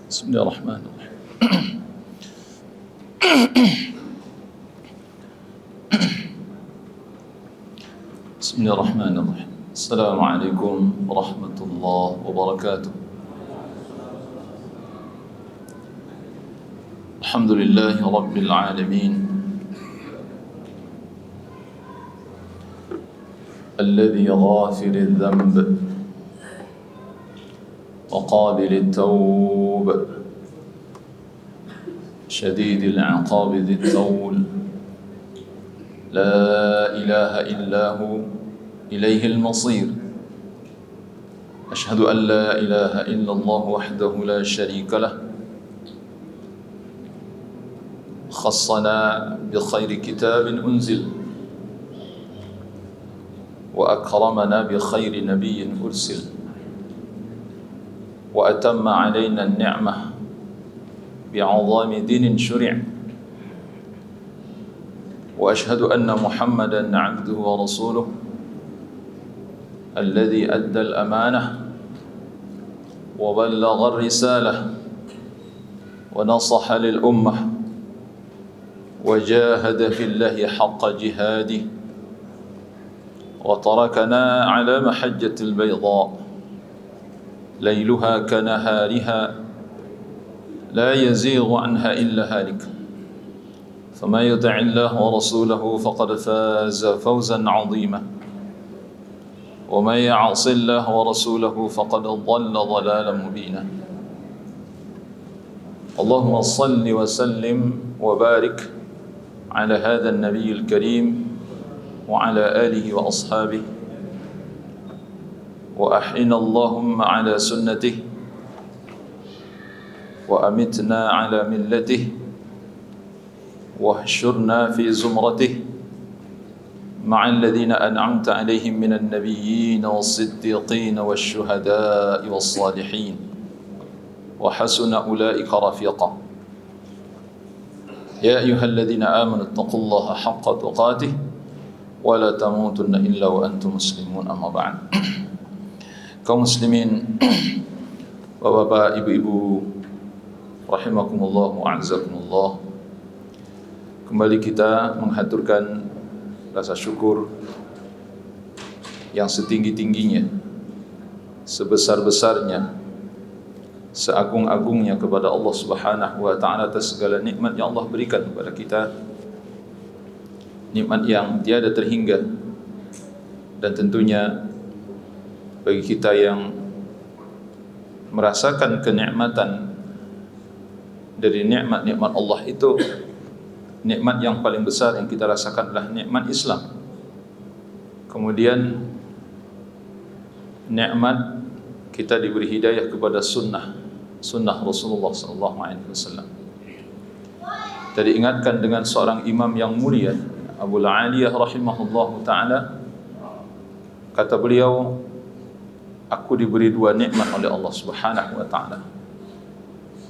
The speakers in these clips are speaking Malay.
Bismillahirrahmanirrahim. Bismillahirrahmanirrahim. Assalamualaikum warahmatullahi wabarakatuh. Alhamdulillahi rabbil alamin. Alladhi ghafiril dhanb وقابل التوب شديد العقاب ذي الطول لا إله إلا هو إليه المصير أشهد أن لا إله إلا الله وحده لا شريك له خصنا بخير كتاب أنزل وأكرمنا بخير نبي أرسل وأتم علينا النعمة بعظام دين شرع وأشهد أن محمدًا عبده ورسوله الذي أدى الأمانة وبلغ الرسالة ونصح للأمة وجاهد في الله حق جهاده وتركنا على محجة البيضاء ليلها كنهارها لا يزيغ عنها إلا هالك فما يطع الله ورسوله فقد فاز فوزا عظيما ومن يعص الله ورسوله فقد ضل ضلالا مبينا اللهم صل وسلم وبارك على هذا النبي الكريم وعلى آله وأصحابه وأحينا اللهم على سنته وأمتنا على ملته واحشرنا في زمرته مع الذين أنعمت عليهم من النبيين والصديقين والشهداء والصالحين وحسن أولئك رفيقا يا أيها الذين آمنوا اتقوا الله حق تقاته ولا تموتن إلا وأنتم مسلمون أما بعد. Kaum muslimin, bapak-bapak, ibu-ibu, rahimakumullah wa a'azzakumullah. Kembali kita menghaturkan rasa syukur yang setinggi-tingginya, sebesar-besarnya, seagung-agungnya kepada Allah Subhanahu wa taala atas segala nikmat yang Allah berikan kepada kita. Nikmat yang tiada terhingga, dan tentunya bagi kita yang merasakan kenikmatan dari nikmat-nikmat Allah itu, nikmat yang paling besar yang kita rasakan adalah nikmat Islam. Kemudian nikmat kita diberi hidayah kepada sunnah Rasulullah SAW. Tadi ingatkan dengan seorang imam yang mulia, Abu Aliyah rahimahullahu ta'ala. Kata beliau, aku diberi dua nikmat oleh Allah Subhanahu wa taala,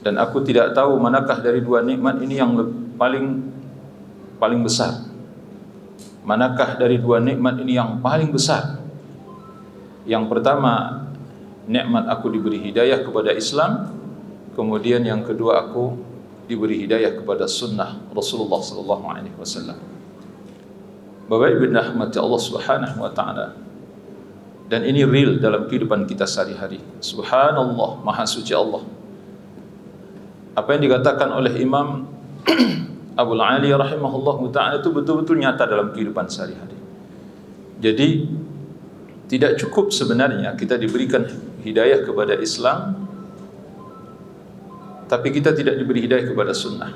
dan aku tidak tahu manakah dari dua nikmat ini yang paling besar. Manakah dari dua nikmat ini yang paling besar? Yang pertama, nikmat aku diberi hidayah kepada Islam. Kemudian yang kedua, aku diberi hidayah kepada sunnah Rasulullah sallallahu alaihi wasallam. Bapak Ibu rahmati Allah Subhanahu wa taala. Dan ini real dalam kehidupan kita sehari-hari. Subhanallah, maha suci Allah. Apa yang dikatakan oleh Imam Abu Aliyah rahimahullah ta'ala itu betul-betul nyata dalam kehidupan sehari-hari. Jadi tidak cukup sebenarnya kita diberikan hidayah kepada Islam, tapi kita tidak diberi hidayah kepada sunnah.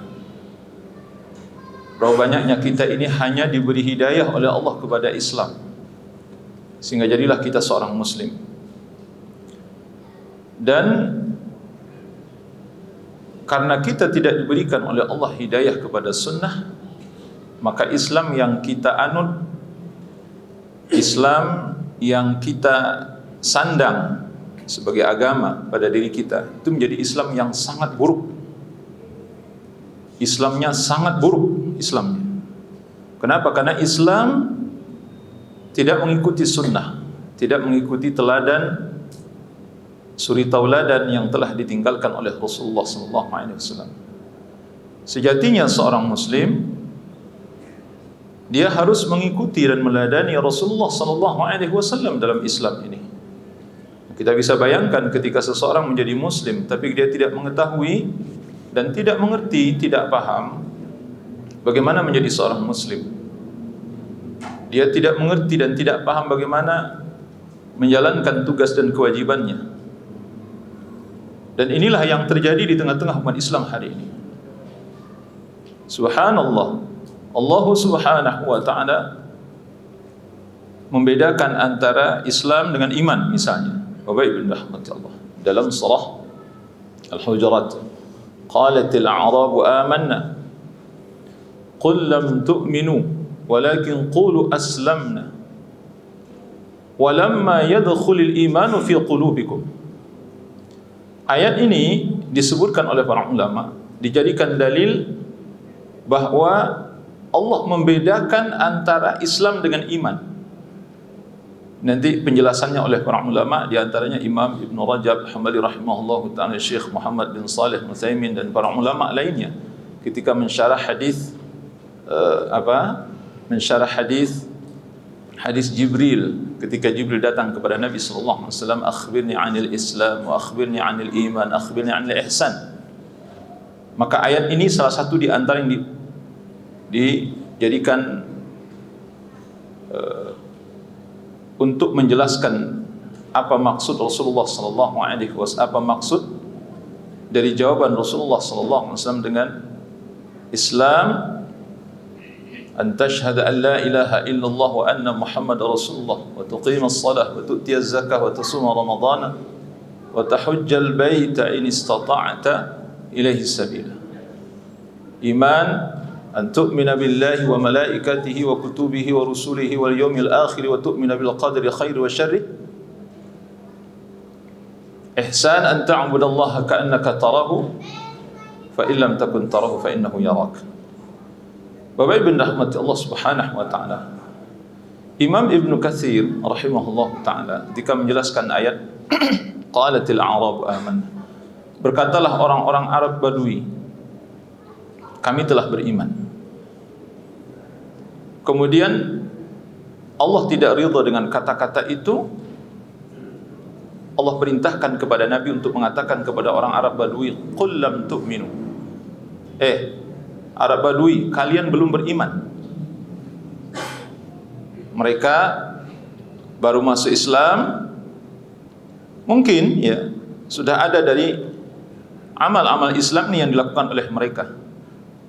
Berapa banyaknya kita ini hanya diberi hidayah oleh Allah kepada Islam, sehingga jadilah kita seorang muslim. Dan karena kita tidak diberikan oleh Allah hidayah kepada sunnah, maka Islam yang kita anut, Islam yang kita sandang sebagai agama pada diri kita, itu menjadi Islam yang sangat buruk. Islamnya sangat buruk Islamnya. Kenapa? Karena Islam tidak mengikuti sunnah, tidak mengikuti teladan suri tauladan yang telah ditinggalkan oleh Rasulullah sallallahu alaihi wasallam. Sejatinya seorang muslim dia harus mengikuti dan meladani Rasulullah sallallahu alaihi wasallam dalam Islam ini. Kita bisa bayangkan ketika seseorang menjadi muslim tapi dia tidak mengetahui dan tidak mengerti, tidak paham bagaimana menjadi seorang muslim. Dia tidak mengerti dan tidak paham bagaimana menjalankan tugas dan kewajibannya. Dan inilah yang terjadi di tengah-tengah umat Islam hari ini. Subhanallah, Allah subhanahu wa ta'ala membedakan antara Islam dengan iman misalnya. Bapak Ibu rahmati Allah, dalam surah Al-Hujurat, qalatil a'rabu amanna qul lam tu'minu walakin qulu aslamna walamma yadkhulul imanu fi qulubikum. Ayat ini disebutkan oleh para ulama, dijadikan dalil bahwa Allah membedakan antara Islam dengan iman. Nanti penjelasannya oleh para ulama, di antaranya Imam Ibn Rajab Hambali rahimahullahu ta'ala, Syekh Muhammad bin Salih Utsaimin dan para ulama lainnya ketika mensyarah hadis mensyarah hadis Jibril, ketika Jibril datang kepada Nabi sallallahu alaihi wasallam, akhbirni 'anil Islam wa akhbirni 'anil iman, akhbirni 'anil ihsan. Maka ayat ini salah satu di antara yang dijadikan untuk menjelaskan apa maksud Rasulullah sallallahu alaihi wasallam, apa maksud dari jawaban Rasulullah sallallahu alaihi wasallam dengan Islam, an tashhada an la ilaha illallah wa anna Muhammad Rasulullah wa tuqima as-salah wa tu'ti az-zakah wa tasuma ramadana wa tahujjal baita in istata'ta ilaihi sabila. Iman an tu'mina billahi wa malaikatihi wa kutubihi wa rusulihi wal yawmil akhir wa tu'mina bil qadri khairi wa syarri. Ihsan an ta'budallaha ka'annaka tarahu fa in lam takun tarahu fa innahu yarak. Bapak Ibu rahmati Allah subhanahu wa ta'ala, Imam Ibn Katsir rahimahullah ta'ala ketika menjelaskan ayat qalatil a'rabu amanna, berkatalah orang-orang Arab Badui, kami telah beriman. Kemudian Allah tidak ridha dengan kata-kata itu. Allah perintahkan kepada Nabi untuk mengatakan kepada orang Arab Badui, qul lam tu'minu, Arab Badui, kalian belum beriman. Mereka baru masuk Islam, mungkin ya sudah ada dari amal-amal Islam ini yang dilakukan oleh mereka,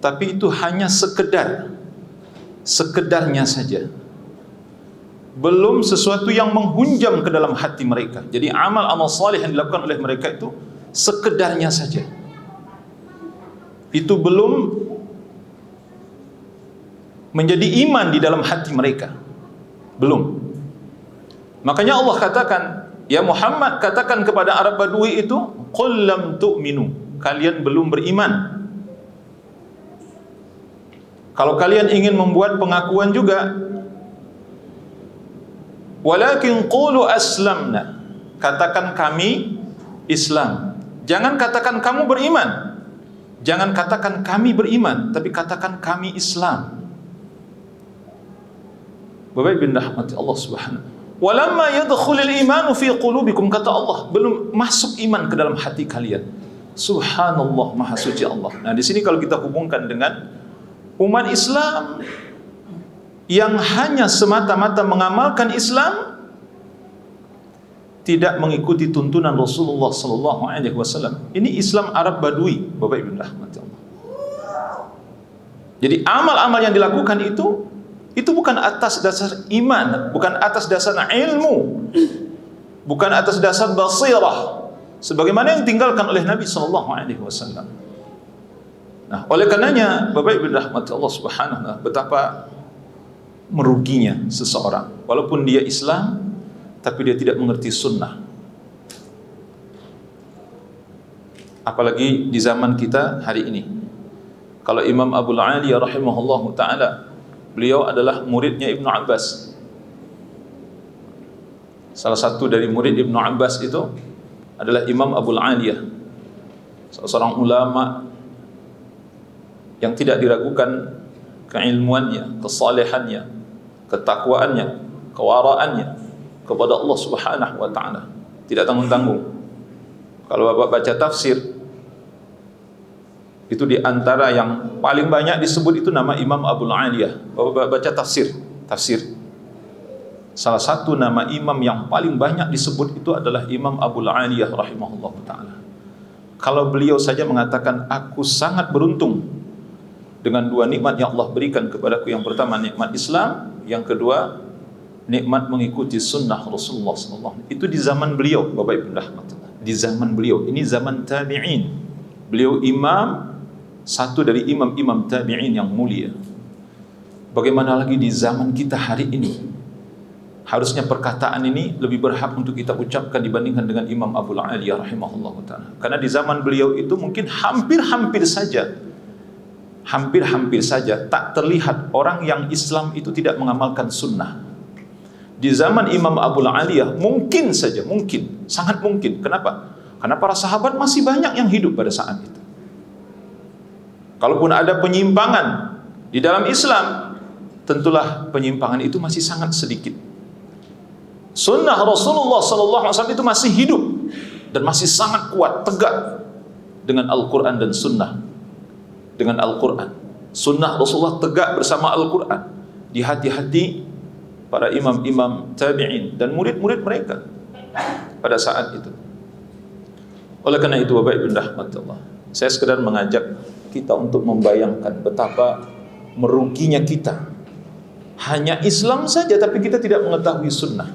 tapi itu hanya sekedarnya saja, belum sesuatu yang menghunjam ke dalam hati mereka. Jadi amal-amal saleh yang dilakukan oleh mereka itu sekedarnya saja, itu belum menjadi iman di dalam hati mereka, belum. Makanya Allah katakan, ya Muhammad, katakan kepada Arab Badui itu, qul lam tu'minu, kalian belum beriman. Kalau kalian ingin membuat pengakuan juga, walakin qulu aslamna, katakan kami Islam. Jangan katakan kamu beriman, jangan katakan kami beriman, tapi katakan kami Islam. Bapak bin rahmati Allah subhanahu. Walamma yadkhulul imanu fi qulubikum, kata Allah, belum masuk iman ke dalam hati kalian. Subhanallah, maha suci Allah. Nah, di sini kalau kita hubungkan dengan umat Islam yang hanya semata-mata mengamalkan Islam, tidak mengikuti tuntunan Rasulullah sallallahu alaihi wasallam. Ini Islam Arab Badui, Bapak Ibu rahmati Allah. Jadi amal-amal yang dilakukan itu bukan atas dasar iman, bukan atas dasar ilmu, bukan atas dasar basirah, sebagaimana yang ditinggalkan oleh Nabi sallallahu alaihi wasallam. Nah, oleh karenanya Bapak Ibu rahmati Allah subhanahu wa ta'ala, betapa meruginya seseorang walaupun dia Islam tapi dia tidak mengerti sunnah. Apalagi di zaman kita hari ini. Kalau Imam Abul Aliyah rahimahullahu ta'ala, beliau adalah muridnya Ibnu Abbas. Salah satu dari murid Ibnu Abbas itu adalah Imam Abul Aliyah, seorang ulama yang tidak diragukan keilmuannya, kesalehannya, ketakwaannya, kewaraannya kepada Allah Subhanahu wa taala. Tidak tanggung-tanggung. Kalau Bapak baca tafsir, itu di antara yang paling banyak disebut itu nama Imam Abul Aliyah. Bapak baca tafsir. Salah satu nama imam yang paling banyak disebut itu adalah Imam Abul Aliyah rahimahullah ta'ala. Kalau beliau saja mengatakan, aku sangat beruntung dengan dua nikmat yang Allah berikan kepadaku. Yang pertama nikmat Islam, yang kedua nikmat mengikuti sunnah Rasulullah SAW. Itu di zaman beliau, Bapak Ibu rahmatullah. Di zaman beliau, ini zaman tabi'in. Beliau imam, satu dari imam-imam tabi'in yang mulia. Bagaimana lagi di zaman kita hari ini? Harusnya perkataan ini lebih berhak untuk kita ucapkan dibandingkan dengan Imam Abul Aliyah rahimahullah ta'ala. Karena di zaman beliau itu mungkin hampir-hampir saja tak terlihat orang yang Islam itu tidak mengamalkan sunnah. Di zaman Imam Abul Aliyah mungkin saja, sangat mungkin. Kenapa? Karena para sahabat masih banyak yang hidup pada saat itu. Kalaupun ada penyimpangan di dalam Islam, tentulah penyimpangan itu masih sangat sedikit. Sunnah Rasulullah SAW itu masih hidup dan masih sangat kuat, tegak dengan Al-Quran dan Sunnah. Dengan Al-Quran, Sunnah Rasulullah tegak bersama Al-Quran di hati-hati para imam-imam tabi'in dan murid-murid mereka pada saat itu. Oleh karena itu, Bapak Ibu rahmatullah, saya sekedar mengajak kita untuk membayangkan betapa meruginya kita. Hanya Islam saja tapi kita tidak mengetahui sunnah.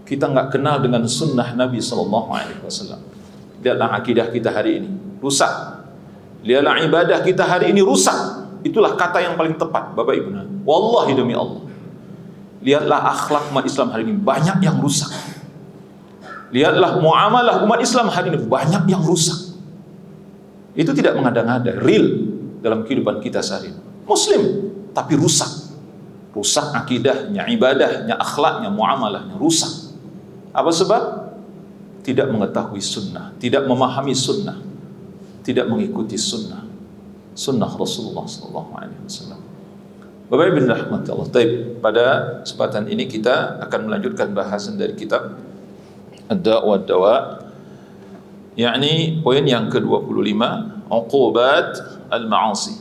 Kita nggak kenal dengan sunnah Nabi SAW. Lihatlah akidah kita hari ini rusak. Lihatlah ibadah kita hari ini rusak. Itulah kata yang paling tepat, Bapak Ibu. Wallahi demi Allah. Lihatlah akhlak umat Islam hari ini banyak yang rusak. Lihatlah muamalah umat Islam hari ini banyak yang rusak. Itu tidak mengada-ngada, real dalam kehidupan kita sehari ini. Muslim tapi rusak. Rusak akidahnya, ibadahnya, akhlaknya, muamalahnya rusak. Apa sebab? Tidak mengetahui sunnah, tidak memahami sunnah, tidak mengikuti sunnah Rasulullah SAW. Bapak Ibu rahmati Allah. Pada kesempatan ini kita akan melanjutkan bahasan dari kitab Ad-Da' Dawa, yakni poin yang ke-25, Uqubat al-Ma'asi.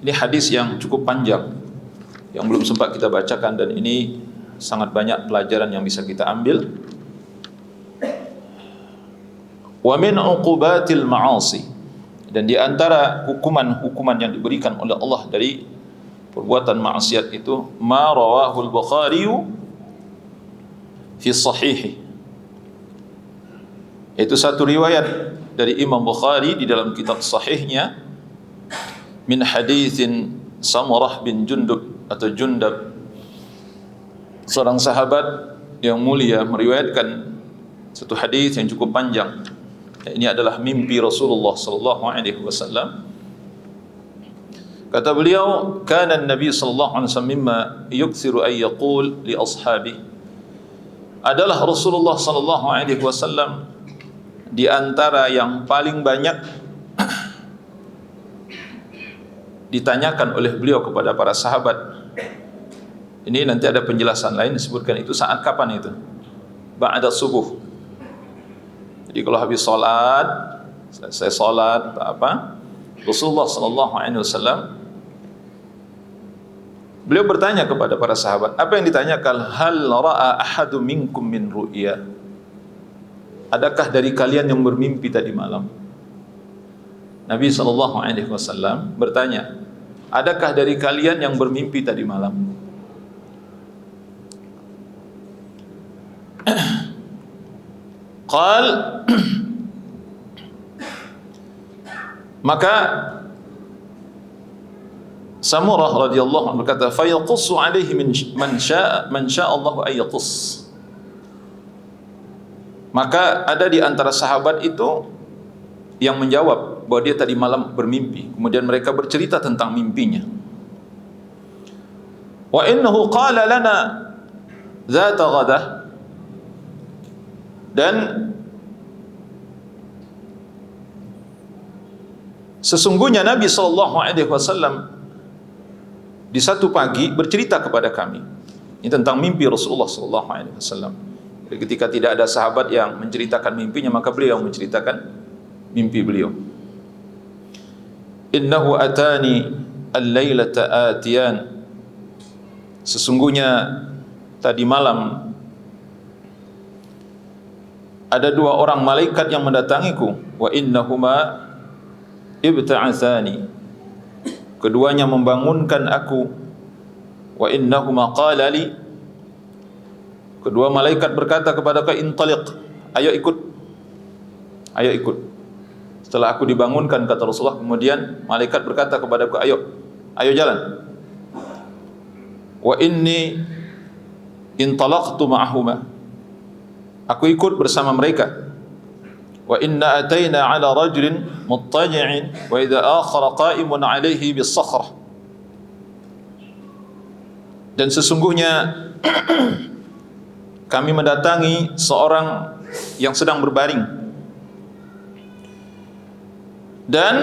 Ini hadis yang cukup panjang yang belum sempat kita bacakan, dan ini sangat banyak pelajaran yang bisa kita ambil. Wa min uqubatil ma'asi, dan di antara hukuman-hukuman yang diberikan oleh Allah dari perbuatan maksiat itu, ma rawahul Bukhari fi sahihi, itu satu riwayat dari Imam Bukhari di dalam kitab sahihnya, min haditsin Samurah bin Jundub atau Jundab, seorang sahabat yang mulia, meriwayatkan satu hadis yang cukup panjang. Ini adalah mimpi Rasulullah sallallahu alaihi wasallam. Kata beliau, kana an-nabi sallallahu alaihi wasallam mimma yukthiru ay yaqul li ashabi. Adalah Rasulullah sallallahu alaihi wasallam di antara yang paling banyak ditanyakan oleh beliau kepada para sahabat. Ini nanti ada penjelasan lain disebutkan itu saat kapan itu? Ba'da subuh. Jadi kalau habis salat, selesai salat apa? Rasulullah sallallahu alaihi wasallam beliau bertanya kepada para sahabat. Apa yang ditanyakan? Hal ra'a ahadu minkum min ru'ya? Adakah dari kalian yang bermimpi tadi malam? Nabi sallallahu alaihi wasallam bertanya, adakah dari kalian yang bermimpi tadi malam? Qal, maka Samurah radhiyallahu anhu berkata, fa yaqussu alaihi man syaa Allah ay yaqus. Maka ada di antara sahabat itu yang menjawab bahwa dia tadi malam bermimpi. Kemudian mereka bercerita tentang mimpinya. Wa innahu qala lana dzata ghadah, dan Sesungguhnya Nabi SAW di satu pagi bercerita kepada kami. Ini tentang mimpi Rasulullah SAW. Jadi ketika tidak ada sahabat yang menceritakan mimpinya, maka beliau menceritakan mimpi beliau. Innahu atani al-lailata atiyan. Sesungguhnya tadi malam ada dua orang malaikat yang mendatangiku. Wa innahuma ibta'athani. Keduanya membangunkan aku. Wa innahuma qala li. Kedua malaikat berkata kepadaku, intaliq, ayo ikut. Ayo ikut. Setelah aku dibangunkan, kata Rasulullah, kemudian malaikat berkata kepadaku, ayo jalan. Wa inni intalaqtu ma'ahuma. Aku ikut bersama mereka. Wa inna atayna ala rajulin muttaji'in wa idza akhara qa'imun 'alayhi bis-sakhrah. Dan sesungguhnya kami mendatangi seorang yang sedang berbaring, dan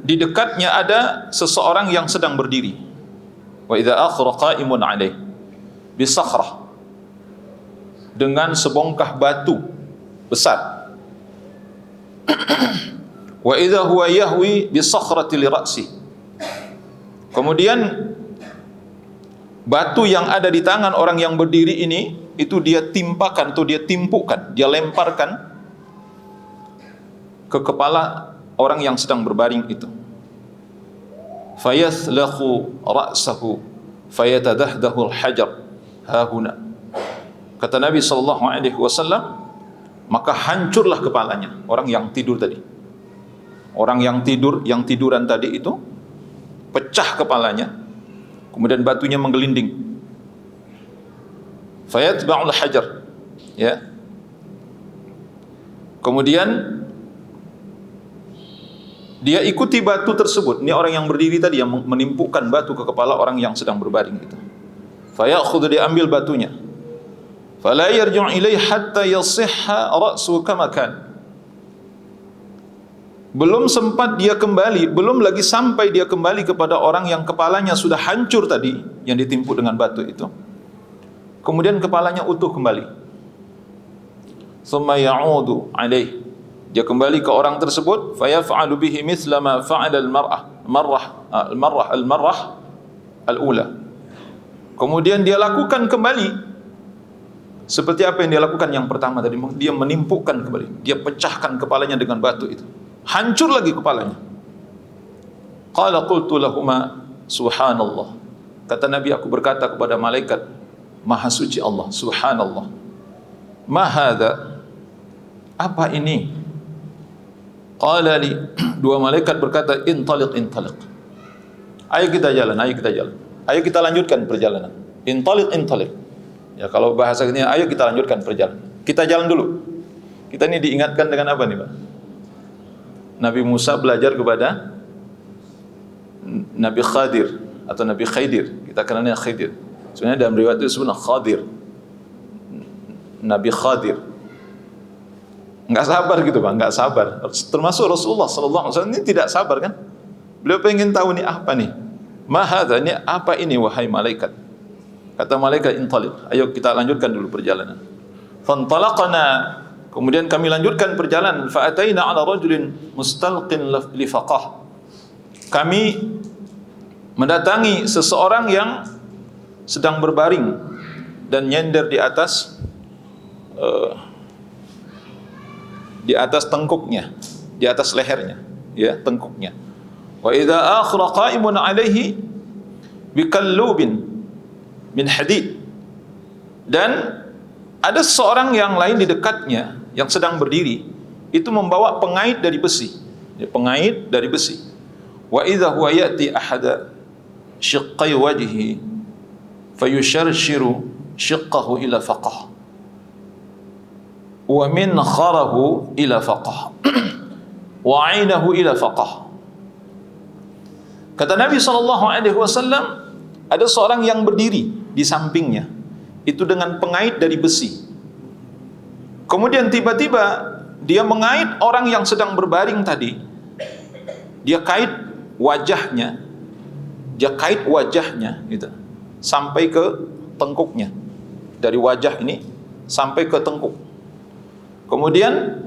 di dekatnya ada seseorang yang sedang berdiri. Wa idza akhara qa'imun 'alayhi bis-sakhrah, dengan sebongkah batu besar. Wa idza huwa yahwi bi sakhrati li ra'si. Kemudian batu yang ada di tangan orang yang berdiri ini, itu dia timpakan atau dia timpukkan, dia lemparkan ke kepala orang yang sedang berbaring itu. Fayathlaqu ra'sahu fayatadahdahu al-hajar hahuna. Kata Nabi SAW, maka hancurlah kepalanya orang yang tidur tadi. Orang yang tiduran tadi itu pecah kepalanya, kemudian batunya menggelinding. Fayatba'ul hajar, ya. Kemudian dia ikuti batu tersebut. Ini orang yang berdiri tadi yang menimpukkan batu ke kepala orang yang sedang berbaring itu. Fayakhudhu, dia ambil batunya. Fala yarju' ilaihi hatta yasihha ra'su kama kan. Belum sempat dia kembali, belum lagi sampai dia kembali kepada orang yang kepalanya sudah hancur tadi, yang ditimpuk dengan batu itu. Kemudian kepalanya utuh kembali. Thumma ya'udu alaihi. Dia kembali ke orang tersebut, fayaf'alu bihi mithla ma fa'ala al-marrah al-ula. Kemudian dia lakukan kembali seperti apa yang dia lakukan yang pertama tadi. Dia menimpukkan kembali, dia pecahkan kepalanya dengan batu itu, hancur lagi kepalanya. Qala qultu lahuma subhanallah. Kata Nabi, aku berkata kepada malaikat, maha suci Allah, subhanallah. Ma hadza, apa ini? Qala li, dua malaikat berkata, intaliq. Ayo kita jalan. Ayo kita lanjutkan perjalanan. Intaliq. Ya, kalau bahasa ini, ayo kita lanjutkan perjalanan. Kita jalan dulu. Kita ini diingatkan dengan apa nih, Pak? Nabi Musa belajar kepada Nabi Khadir atau Nabi Khidir. Kita kenalnya Khidir. Sebenarnya dalam riwayat itu sebenarnya Khadir. Nabi Khadir. Enggak sabar gitu, Pak, enggak sabar. Termasuk Rasulullah SAW ini tidak sabar kan? Beliau pengen tahu nih apa nih? Ma hadza, ini apa ini wahai malaikat? Kata malaikat, intaliq, ayo kita lanjutkan dulu perjalanan. Fantalaqna, kemudian kami lanjutkan perjalanan. Fa ataina ala rajulin mustalqin li faqah. Kami mendatangi seseorang yang sedang berbaring dan nyender di atas tengkuknya, di atas lehernya, ya, tengkuknya. Wa idza akhra qa'imun 'alaihi bikallubin min hadid. Dan ada seorang yang lain di dekatnya yang sedang berdiri, itu membawa pengait dari besi, ya, pengait dari besi. Wa idza huwa ya'ti ahada shiqqai wajhi fayusharshiru shiqqahu ila faqah wa min kharahu ila faqah wa 'ainahu ila faqah. Kata Nabi SAW, ada seorang yang berdiri di sampingnya, itu dengan pengait dari besi. Kemudian tiba-tiba dia mengait orang yang sedang berbaring tadi. dia kait wajahnya, gitu, sampai ke tengkuknya. Dari wajah ini sampai ke tengkuk. Kemudian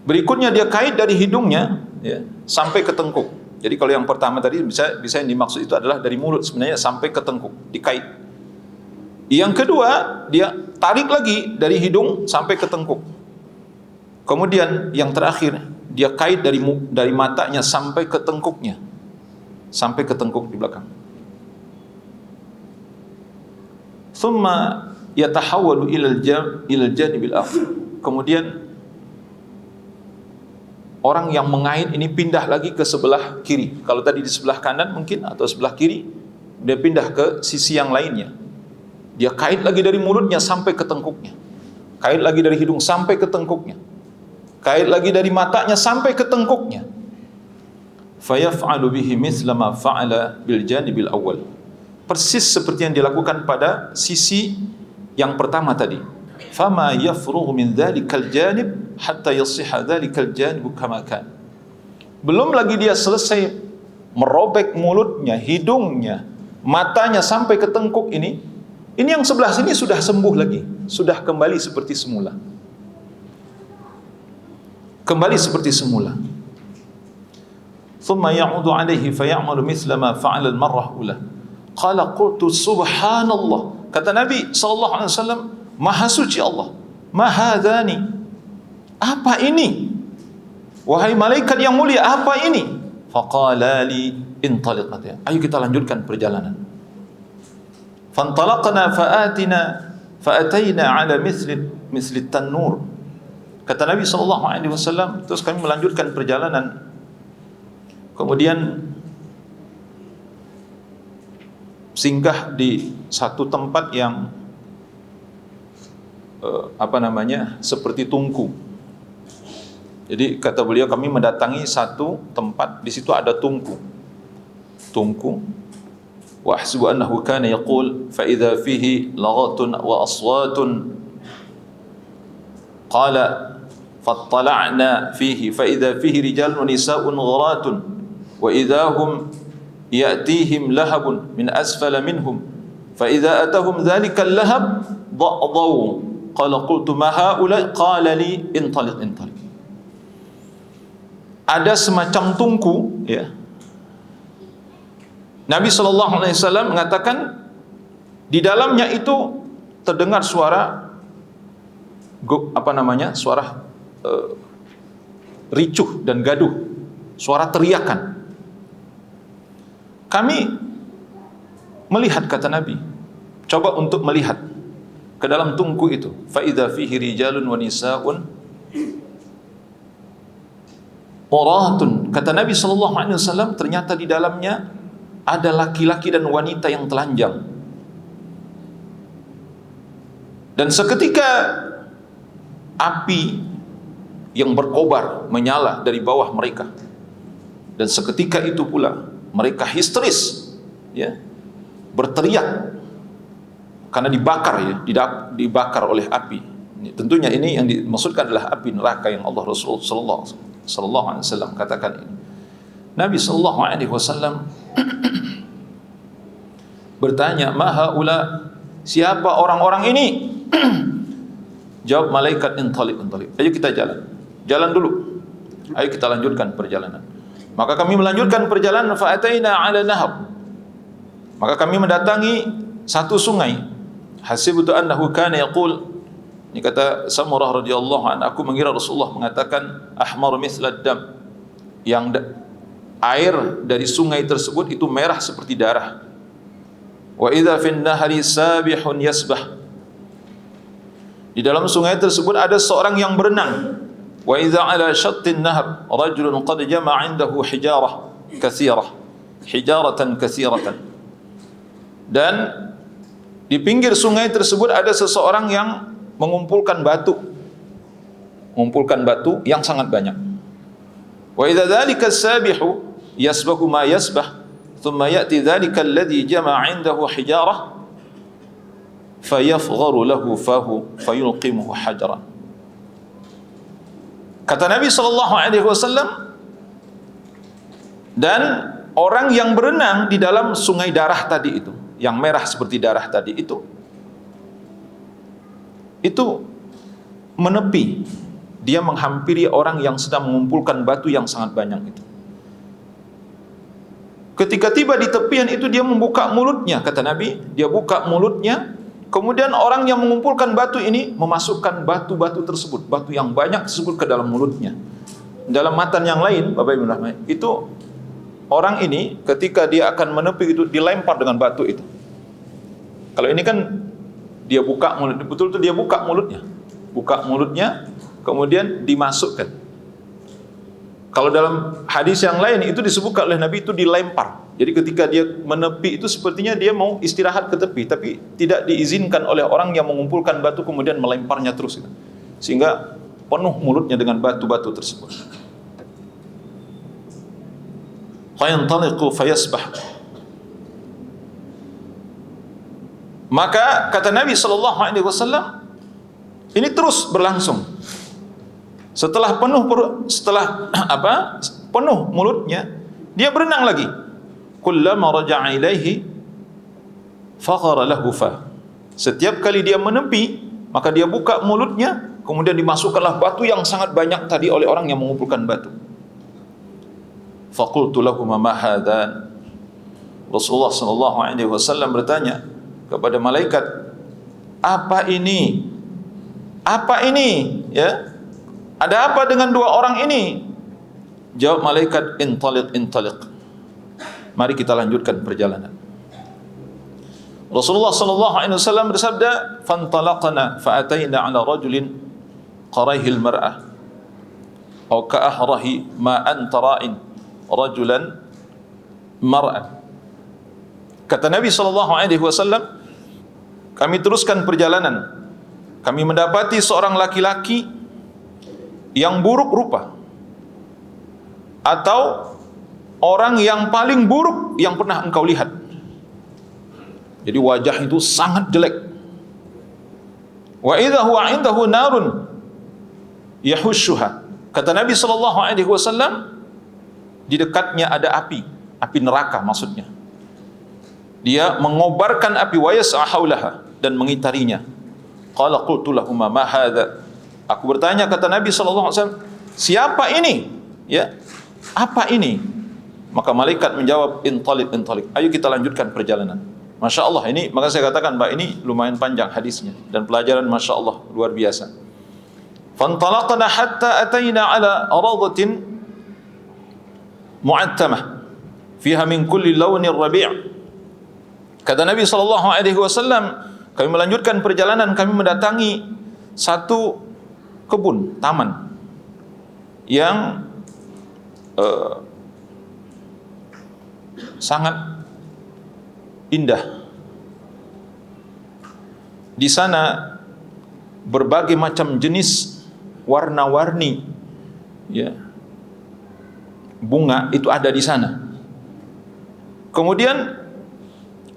berikutnya dia kait dari hidungnya, ya, sampai ke tengkuk. Jadi kalau yang pertama tadi bisa yang dimaksud itu adalah dari mulut sebenarnya sampai ke tengkuk, dikait. Yang kedua, dia tarik lagi dari hidung sampai ke tengkuk. Kemudian yang terakhir, dia kait dari matanya sampai ke tengkuknya, sampai ke tengkuk di belakang. Thumma yatahawwalu ilal janibil akhir. Kemudian orang yang mengait ini pindah lagi ke sebelah kiri. Kalau tadi di sebelah kanan mungkin atau sebelah kiri, dia pindah ke sisi yang lainnya. Dia kait lagi dari mulutnya sampai ke tengkuknya, kait lagi dari hidung sampai ke tengkuknya, kait lagi dari matanya sampai ke tengkuknya. Fayaf'alu bihi mithla ma fa'ala bil janibil awwal. Persis seperti yang dilakukan pada sisi yang pertama tadi. Fama yafrughu min dhalikal janib hatta yasihha dhalikal janib kama kan. Belum lagi dia selesai merobek mulutnya, hidungnya, matanya sampai ke tengkuk ini yang sebelah sini sudah sembuh lagi, sudah kembali seperti semula. Kembali seperti semula. Thumma ya'udu alaihi fayamalu mithla ma fa'ala al-marrah ula. Qala qultu subhanallah. Kata Nabi SAW, Maha suci Allah, mahadhani, apa ini? Wahai malaikat yang mulia, apa ini? Faqala li intaliq, ayo kita lanjutkan perjalanan. Fantalaqna fa'atayna ala misli tanur. Kata Nabi SAW, terus kami melanjutkan perjalanan. Kemudian singgah di satu tempat yang seperti tungku. Jadi kata beliau, kami mendatangi satu tempat, di situ ada tungku. Wa ahsibu annahu kana yaqul fa idza fihi laghatun wa aswatun. Qala fattala'na fihi fa idza fihi rijalun wa nisaa'un gharatun wa idza hum ya'tihim lahabun min asfala minhum fa idza atahum dhalika al-lahab da'daw. Qala qultu ma haula, qala li intaliq. Ada semacam tungku, ya. Nabi SAW mengatakan di dalamnya itu terdengar suara suara ricuh dan gaduh, suara teriakan. Kami melihat, kata Nabi, coba untuk melihat ke dalam tungku itu. Fa idza fihi rijalun wa nisaa'un quratun. Kata Nabi SAW, ternyata di dalamnya ada laki-laki dan wanita yang telanjang. Dan seketika api yang berkobar menyala dari bawah mereka. Dan seketika itu pula mereka histeris, ya, berteriak karena dibakar, ya, dibakar oleh api. Tentunya ini yang dimaksudkan adalah api neraka yang Allah Rasul sallallahu alaihi wasallam katakan ini. Nabi sallallahu alaihi wasallam bertanya, "Ma haula?" Siapa orang-orang ini? Jawab malaikat, intaliq. Ayo kita jalan dulu. Ayo kita lanjutkan perjalanan. Maka kami melanjutkan perjalanan. Fa ataina ala nahar. Maka kami mendatangi satu sungai. Hasibtu annahu kana yaqul, ini kata Samurah radhiyallahu anhu, aku mengira Rasulullah mengatakan ahmar mithla dam, yang air dari sungai tersebut itu merah seperti darah. Wa idza fin nahri sabihun yasbah, di dalam sungai tersebut ada seorang yang berenang. Wa idza ala shattin nahr rajulun qad jama'a 'indahu hijaratan katsiratan. Dan di pinggir sungai tersebut ada seseorang yang mengumpulkan batu yang sangat banyak. Wa idza dzalika as-sabihu yasbahu ma yasbah thumma ya'ti dzalika alladhi jama'a 'indahu hijarah fayafgharu lahu fahu fayulqimuhu hajaran. Kata Nabi sallallahu alaihi wasallam, Dan orang yang berenang di dalam sungai darah tadi itu, yang merah seperti darah tadi itu menepi, dia menghampiri orang yang sedang mengumpulkan batu yang sangat banyak itu. Ketika tiba di tepian itu, dia membuka mulutnya, kata Nabi, dia buka mulutnya, kemudian orang yang mengumpulkan batu ini memasukkan batu-batu tersebut, batu yang banyak tersebut ke dalam mulutnya. Dalam matan yang lain, Bapak Ibu Rahmat, itu orang ini ketika dia akan menepi itu dilempar dengan batu itu. Kalau ini kan dia buka mulut, betul-betul dia buka mulutnya, kemudian dimasukkan. Kalau dalam hadis yang lain itu disebutkan oleh Nabi itu dilempar. Jadi ketika dia menepi itu sepertinya dia mau istirahat ke tepi, tapi tidak diizinkan oleh orang yang mengumpulkan batu kemudian melemparnya terus itu. Sehingga penuh mulutnya dengan batu-batu tersebut. Fayantaliqu fayasbah. Maka kata Nabi SAW, ini terus berlangsung. Setelah penuh mulutnya, dia berenang lagi. Kullama raja'a ilaihi faghara lahu fa. Setiap kali dia menepi, maka dia buka mulutnya, kemudian dimasukkanlah batu yang sangat banyak tadi oleh orang yang mengumpulkan batu. Faqultu lahum ma hadan. Rasulullah SAW bertanya kepada malaikat, apa ini? Apa ini? Ya. Ada apa dengan dua orang ini? Jawab malaikat, intaliq. Mari kita lanjutkan perjalanan. Rasulullah SAW bersabda, fantalaqna fa'atayna ala rajulin qarayhil mar'ah aw ka'ahrahi ma antara'in rajulan mar'an. Kata Nabi SAW, kami teruskan perjalanan. Kami mendapati seorang laki-laki yang buruk rupa, atau orang yang paling buruk yang pernah engkau lihat. Jadi wajah itu sangat jelek. Wa idza huwa indahu narun yahushuha. Kata Nabi SAW, di dekatnya ada api neraka maksudnya. Dia mengobarkan api, wa yas'a haulaha, dan mengitarinya. Qala qultu lahum ma hadza. Aku bertanya, kata Nabi SAW, siapa ini? Ya, apa ini? Maka malaikat menjawab, intaliq. Ayo kita lanjutkan perjalanan. Masya Allah, ini maka saya katakan, Mbak, ini lumayan panjang hadisnya dan pelajaran Masya Allah luar biasa. Fantalaqna hatta atayna ala aradatin mu'attamah fiha min kulli lawnir rabi'. Kata Nabi SAW, kami melanjutkan perjalanan, kami mendatangi satu kebun, taman yang sangat indah. Di sana berbagai macam jenis warna-warni, ya, bunga itu ada di sana. Kemudian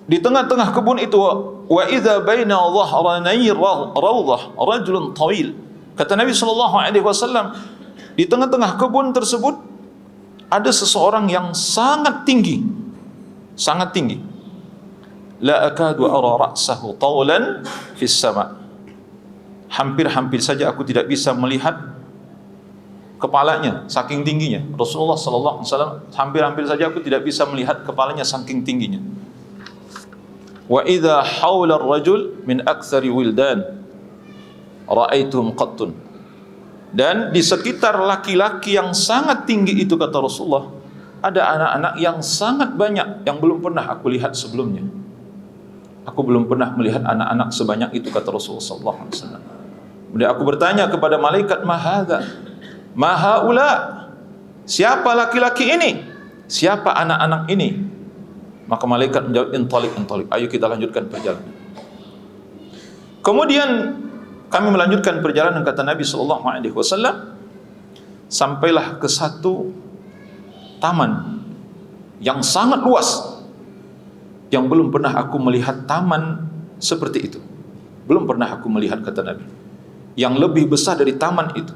di tengah-tengah kebun itu, wa idza baina dhahranai rawdah rajulun tawil. Kata Nabi SAW, di tengah-tengah kebun tersebut ada seseorang yang sangat tinggi, sangat tinggi. La akadu ara ra'sahu tawlan fis sama. Hampir-hampir saja aku tidak bisa melihat kepalanya, saking tingginya. Rasulullah SAW, hampir-hampir saja aku tidak bisa melihat kepalanya, saking tingginya. Wa idza haula ar-rajul min aktsari wildan ra'aitum qattun. Dan di sekitar laki-laki yang sangat tinggi itu, kata Rasulullah, ada anak-anak yang sangat banyak yang belum pernah aku lihat sebelumnya. Aku belum pernah melihat anak-anak sebanyak itu, kata Rasulullah SAW. Kemudian aku bertanya kepada malaikat, mahadha, mahaula, siapa laki-laki ini? Siapa anak-anak ini? Maka malaikat menjawab, intaliq. Ayo kita lanjutkan perjalanan. Kemudian kami melanjutkan perjalanan, kata Nabi SAW, sampailah ke satu taman yang sangat luas, yang belum pernah aku melihat taman seperti itu. Belum pernah aku melihat, kata Nabi, yang lebih besar dari taman itu.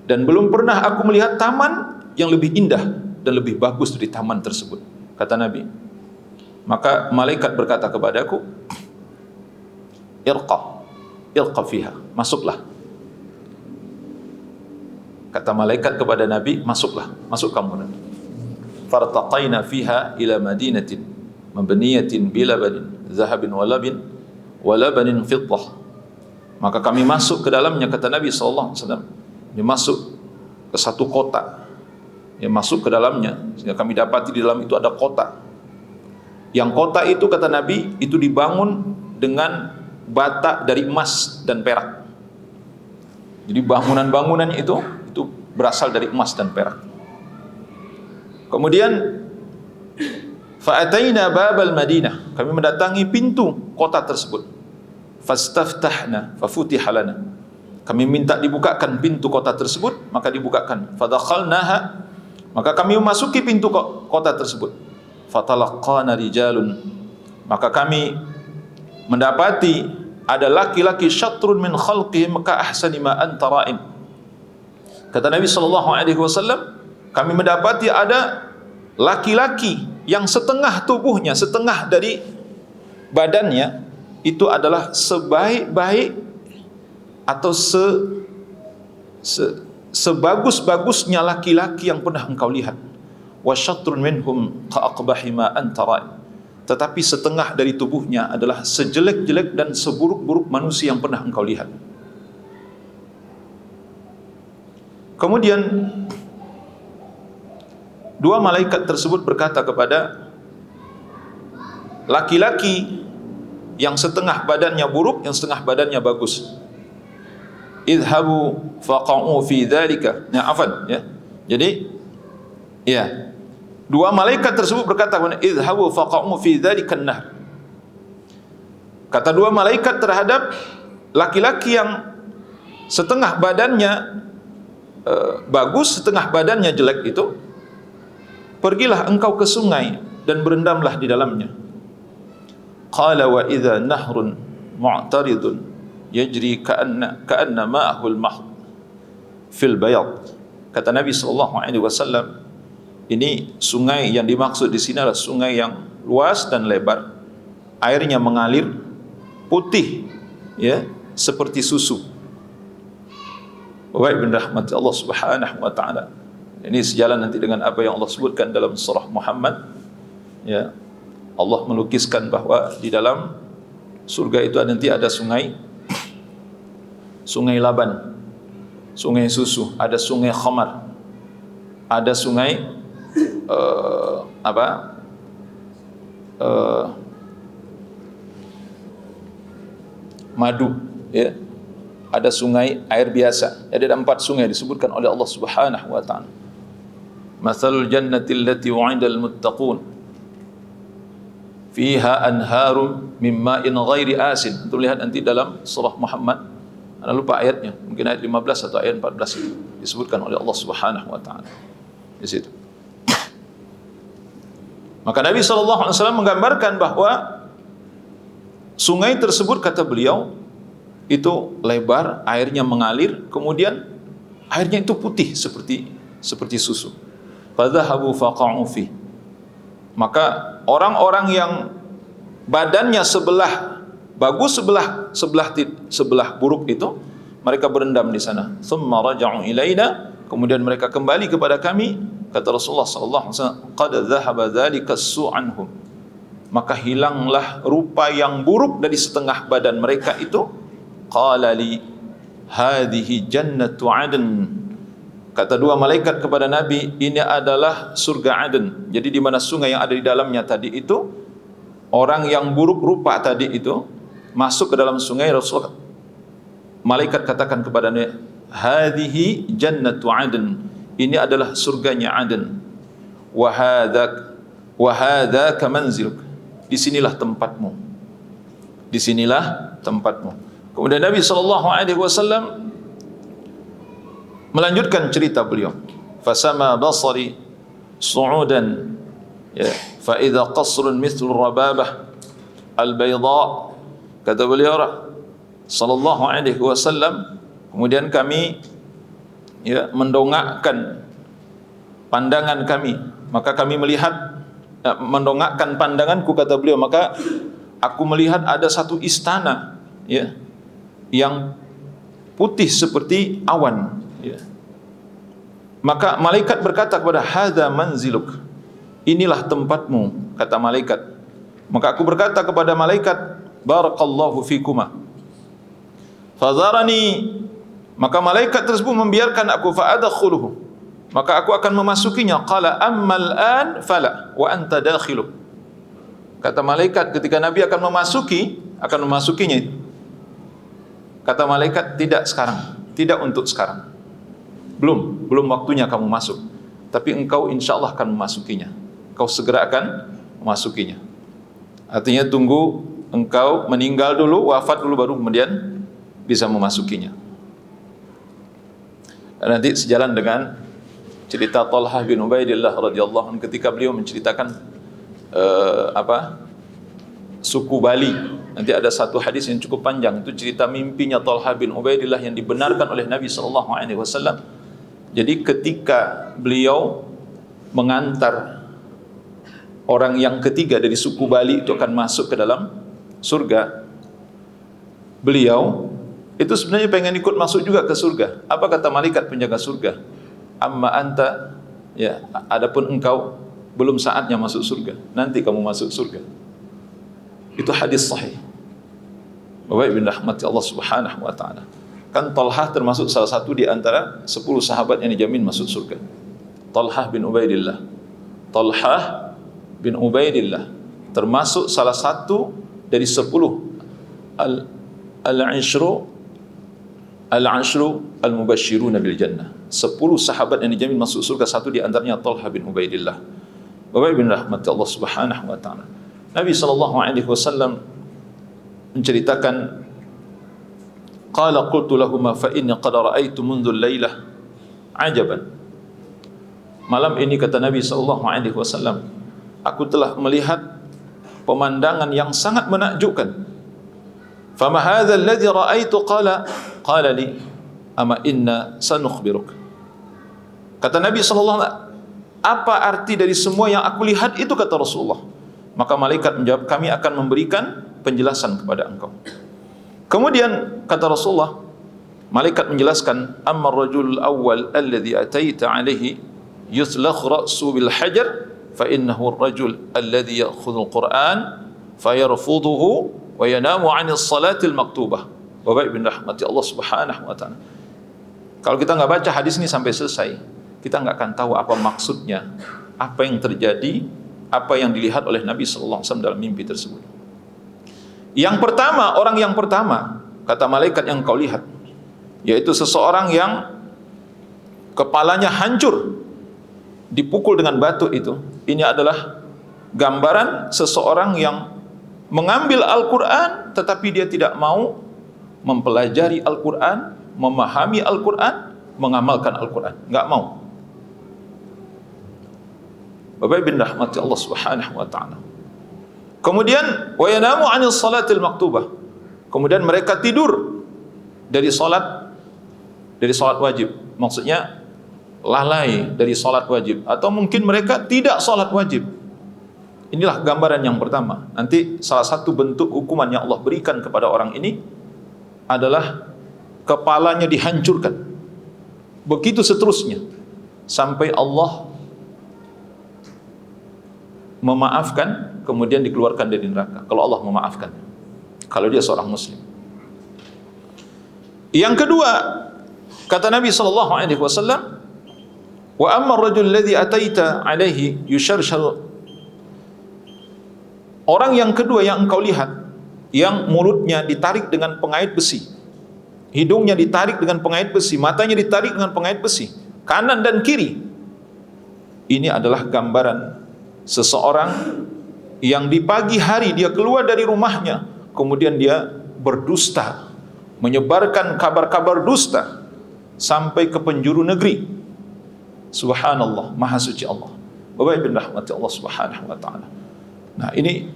Dan belum pernah aku melihat taman yang lebih indah dan lebih bagus dari taman tersebut, kata Nabi. Maka malaikat berkata kepadaku, irqa fiha, masuklah. Kata malaikat kepada Nabi, masuklah, masuk kamu. Fartaqaina fiha ila madinatin mabniyatin bilabanin zahabin walabanin fiddah. Maka kami masuk ke dalamnya, kata Nabi sallallahu alaihi wasallam. Dia masuk ke satu kota. Dia masuk ke dalamnya sehingga kami dapati di dalam itu ada kota. Yang kota itu, kata Nabi, itu dibangun dengan bata dari emas dan perak. Jadi bangunan-bangunannya itu berasal dari emas dan perak. Kemudian fa'ataina babal Madinah, kami mendatangi pintu kota tersebut. Fastaftahna fafutiha lana, kami minta dibukakan pintu kota tersebut, maka dibukakan. Fadakhalnaha, maka kami memasuki pintu kota tersebut. Fatalaqqana rijalun, maka kami mendapati ada laki-laki syatrun min khalqihim ka ahsani ma anta ra'in. Kata Nabi sallallahu alaihi wasallam, kami mendapati ada laki-laki yang setengah tubuhnya, setengah dari badannya itu adalah sebaik-baik atau sebagus-bagusnya laki-laki yang pernah engkau lihat. Wa syatrun minhum ka aqbahi ma anta ra'i. Tetapi setengah dari tubuhnya adalah sejelek-jelek dan seburuk-buruk manusia yang pernah engkau lihat. Kemudian dua malaikat tersebut berkata kepada laki-laki yang setengah badannya buruk, yang setengah badannya bagus, idhabu faqa'u fi dzalika. Ya. Jadi ya, dua malaikat tersebut berkata kepada idhabu faqa'u fi dzalika an-nahr. Kata dua malaikat terhadap laki-laki yang setengah badannya bagus, setengah badannya jelek itu, pergilah engkau ke sungai dan berendamlah di dalamnya. Qala wa idza nahrun mu'taridun yajri ka'anna ma'ahu al-mahd fil bayad. Kata Nabi sallallahu alaihi wasallam, ini sungai yang dimaksud di sini adalah sungai yang luas dan lebar, airnya mengalir putih, ya, seperti susu. Baik bin rahmat Allah Subhanahu wa taala. Ini sejalan nanti dengan apa yang Allah sebutkan dalam surah Muhammad. Ya. Allah melukiskan bahwa di dalam surga itu nanti ada sungai Laban, sungai susu, ada sungai khamar, ada sungai madu, ya. Ada sungai air biasa. Jadi ada 4 sungai disebutkan oleh Allah Subhanahu wa taala. Mathalul jannati allati wa'ida al-muttaqun fiha anharum min ma'in ghairi asin. Itu lihat nanti dalam surah Muhammad. Anda lupa ayatnya, mungkin ayat 15 atau ayat 14 itu disebutkan oleh Allah Subhanahu wa taala. Di situ. Maka Nabi sallallahu alaihi wasallam menggambarkan bahwa sungai tersebut, kata beliau, itu lebar, airnya mengalir, kemudian airnya itu putih seperti susu. Fadhahabu faqa'u fi. Maka orang-orang yang badannya sebelah bagus, sebelah buruk itu, mereka berendam di sana. Tsumma raja'u ilaina, kemudian mereka kembali kepada kami. Kata Rasulullah sallallahu alaihi wasallam, qad dhahaba dzalika su'anhum. Maka hilanglah rupa yang buruk dari setengah badan mereka itu. Qala li hadhihi jannatu adn. Kata dua malaikat kepada Nabi, ini adalah surga Aden. Jadi di mana sungai yang ada di dalamnya tadi itu, orang yang buruk rupa tadi itu masuk ke dalam sungai. Rasul malaikat katakan kepadanya, hadhihi jannatu adn, ini adalah surganya Aden. Wa hadzaka manziluk, disinilah tempatmu, disinilah tempatmu. Kemudian Nabi SAW melanjutkan cerita beliau. Fasama basari su'udan, ya, fa idza qasrun mithlu rababah al-bayda. Kata beliau sallallahu alaihi wasallam, kemudian kami, ya, mendongakkan pandangan kami, maka kami melihat, mendongakkan pandanganku, kata beliau, maka aku melihat ada satu istana, ya, yang putih seperti awan, ya. Maka malaikat berkata kepada, hadza manziluk, inilah tempatmu, kata malaikat. Maka aku berkata kepada malaikat, barakallahu fikuma. Fadharani, maka malaikat tersebut membiarkan aku, fa'adakhuluhu, maka aku akan memasukinya. Qala ammal an fala wa anta dakhilu. Kata malaikat ketika Nabi akan memasukinya. Kata malaikat, tidak sekarang, tidak untuk sekarang. Belum waktunya kamu masuk. Tapi engkau insyaallah akan memasukinya. Engkau segera akan memasukinya. Artinya tunggu engkau meninggal dulu, wafat dulu, baru kemudian bisa memasukinya. Dan nanti sejalan dengan cerita Talhah bin Ubaidillah radhiyallahu anhu ketika beliau menceritakan suku Bali. Nanti ada satu hadis yang cukup panjang, itu cerita mimpinya Talhah bin Ubaidillah yang dibenarkan oleh Nabi sallallahu alaihi wasallam. Jadi ketika beliau mengantar orang yang ketiga dari suku Bali itu akan masuk ke dalam surga, beliau itu sebenarnya pengen ikut masuk juga ke surga. Apa kata malaikat penjaga surga? Amma anta, ya, adapun engkau belum saatnya masuk surga, nanti kamu masuk surga. Itu hadis sahih. Bapak Ibu rahmati Allah Subhanahu wa taala. Kan Talhah termasuk salah satu di antara 10 sahabat yang dijamin masuk surga. Talhah bin Ubaidillah. Talhah bin Ubaidillah termasuk salah satu dari 10 al-ashru al-mubashshiruna bil jannah. 10 sahabat yang dijamin masuk surga, satu di antaranya Talhah bin Ubaidillah. Bapak Ibu rahmati Allah Subhanahu wa taala. Nabi sallallahu alaihi wasallam menceritakan, qala qultu lahum fa inni qad ra'aitu mundu al-lailah ajaban. Malam ini, kata Nabi sallallahu alaihi wasallam, aku telah melihat pemandangan yang sangat menakjubkan. Fama hadha alladhi ra'aitu? Qala li ama inna sanukhbiruk. Kata Nabi sallallahu alaihi wasallam, apa arti dari semua yang aku lihat itu, kata Rasulullah. Maka malaikat menjawab, kami akan memberikan penjelasan kepada engkau. Kemudian kata Rasulullah, malaikat menjelaskan, amma ar-rajul awwal alladhi ataita alaihi yuslakh ra'su bil hajar fa innahu ar-rajul alladhi ya'khudhu al-Qur'an fayarfuduhu wa yanamu 'ani as-salati al-maktubah. Bapak Ibu rahmati Allah Subhanahu wa taala. Kalau kita enggak baca hadis ini sampai selesai, kita enggak akan tahu apa maksudnya, apa yang terjadi, apa yang dilihat oleh Nabi sallallahu alaihi wasallam dalam mimpi tersebut. Yang pertama, orang yang pertama, kata malaikat, yang kau lihat, yaitu seseorang yang kepalanya hancur dipukul dengan batu itu. Ini adalah gambaran seseorang yang mengambil Al-Quran tetapi dia tidak mau mempelajari Al-Quran, memahami Al-Quran, mengamalkan Al-Quran. Enggak mau. Bapak Ibu rahmati Allah Subhanahu wa taala. Kemudian wa yanamu 'anil salatil maktubah. Kemudian mereka tidur dari salat wajib. Maksudnya lalai dari salat wajib, atau mungkin mereka tidak salat wajib. Inilah gambaran yang pertama. Nanti salah satu bentuk hukuman yang Allah berikan kepada orang ini adalah kepalanya dihancurkan. Begitu seterusnya sampai Allah memaafkan, kemudian dikeluarkan dari neraka. Kalau Allah memaafkan, kalau dia seorang muslim. Yang kedua, kata Nabi sallallahu alaihi wasallam, wa amma ar-rajul alladhi ataita alaihi yusharshal. Orang yang kedua yang engkau lihat, yang mulutnya ditarik dengan pengait besi, hidungnya ditarik dengan pengait besi, matanya ditarik dengan pengait besi, kanan dan kiri. Ini adalah gambaran seseorang yang di pagi hari dia keluar dari rumahnya, kemudian dia berdusta, menyebarkan kabar-kabar dusta sampai ke penjuru negeri. Subhanallah, maha suci Allah. Bapak Ibu rahmati Allah Subhanahu wa taala. Nah, ini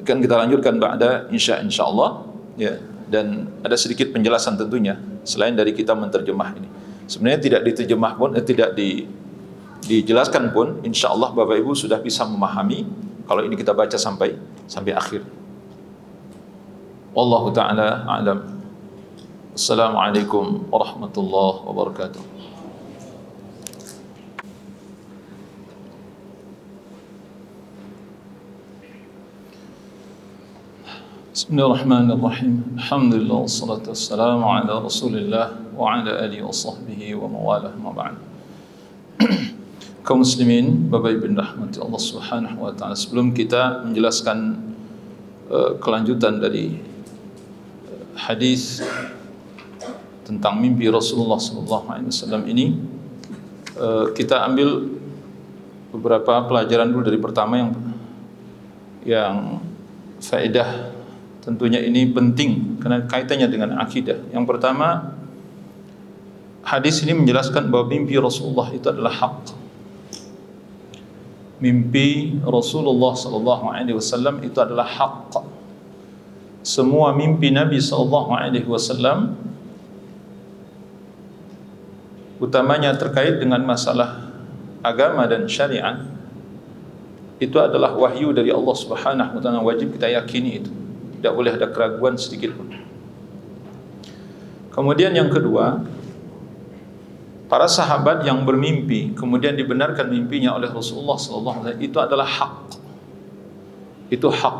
akan kita lanjutkan ba'da insyaallah, ya, dan ada sedikit penjelasan tentunya selain dari kita menterjemah ini. Sebenarnya tidak diterjemah pun tidak dijelaskan pun insyaallah Bapak Ibu sudah bisa memahami kalau ini kita baca sampai akhir. Wallahu taala a'lam. Assalamualaikum warahmatullahi wabarakatuh. Bismillahirrahmanirrahim. Alhamdulillah wassalatu wassalamu ala Rasulillah wa ala alihi wa sahbihi wa mawalah ma ba'd. Kaum muslimin, Bapak Ibu rahmati Allah Subhanahu wa taala, sebelum kita menjelaskan kelanjutan dari hadis tentang mimpi Rasulullah sallallahu alaihi wasallam ini, kita ambil beberapa pelajaran dulu. Dari pertama yang faedah, tentunya ini penting karena kaitannya dengan akidah. Yang pertama, hadis ini menjelaskan bahwa mimpi Rasulullah itu adalah hak. Mimpi Rasulullah sallallahu alaihi wasallam itu adalah hak. Semua mimpi Nabi sallallahu alaihi wasallam, utamanya terkait dengan masalah agama dan syariat, itu adalah wahyu dari Allah Subhanahu wa taala. Wajib kita yakini itu. Tidak boleh ada keraguan sedikit pun. Kemudian yang kedua, para sahabat yang bermimpi kemudian dibenarkan mimpinya oleh Rasulullah sallallahu alaihi wasallam, itu adalah hak. Itu hak.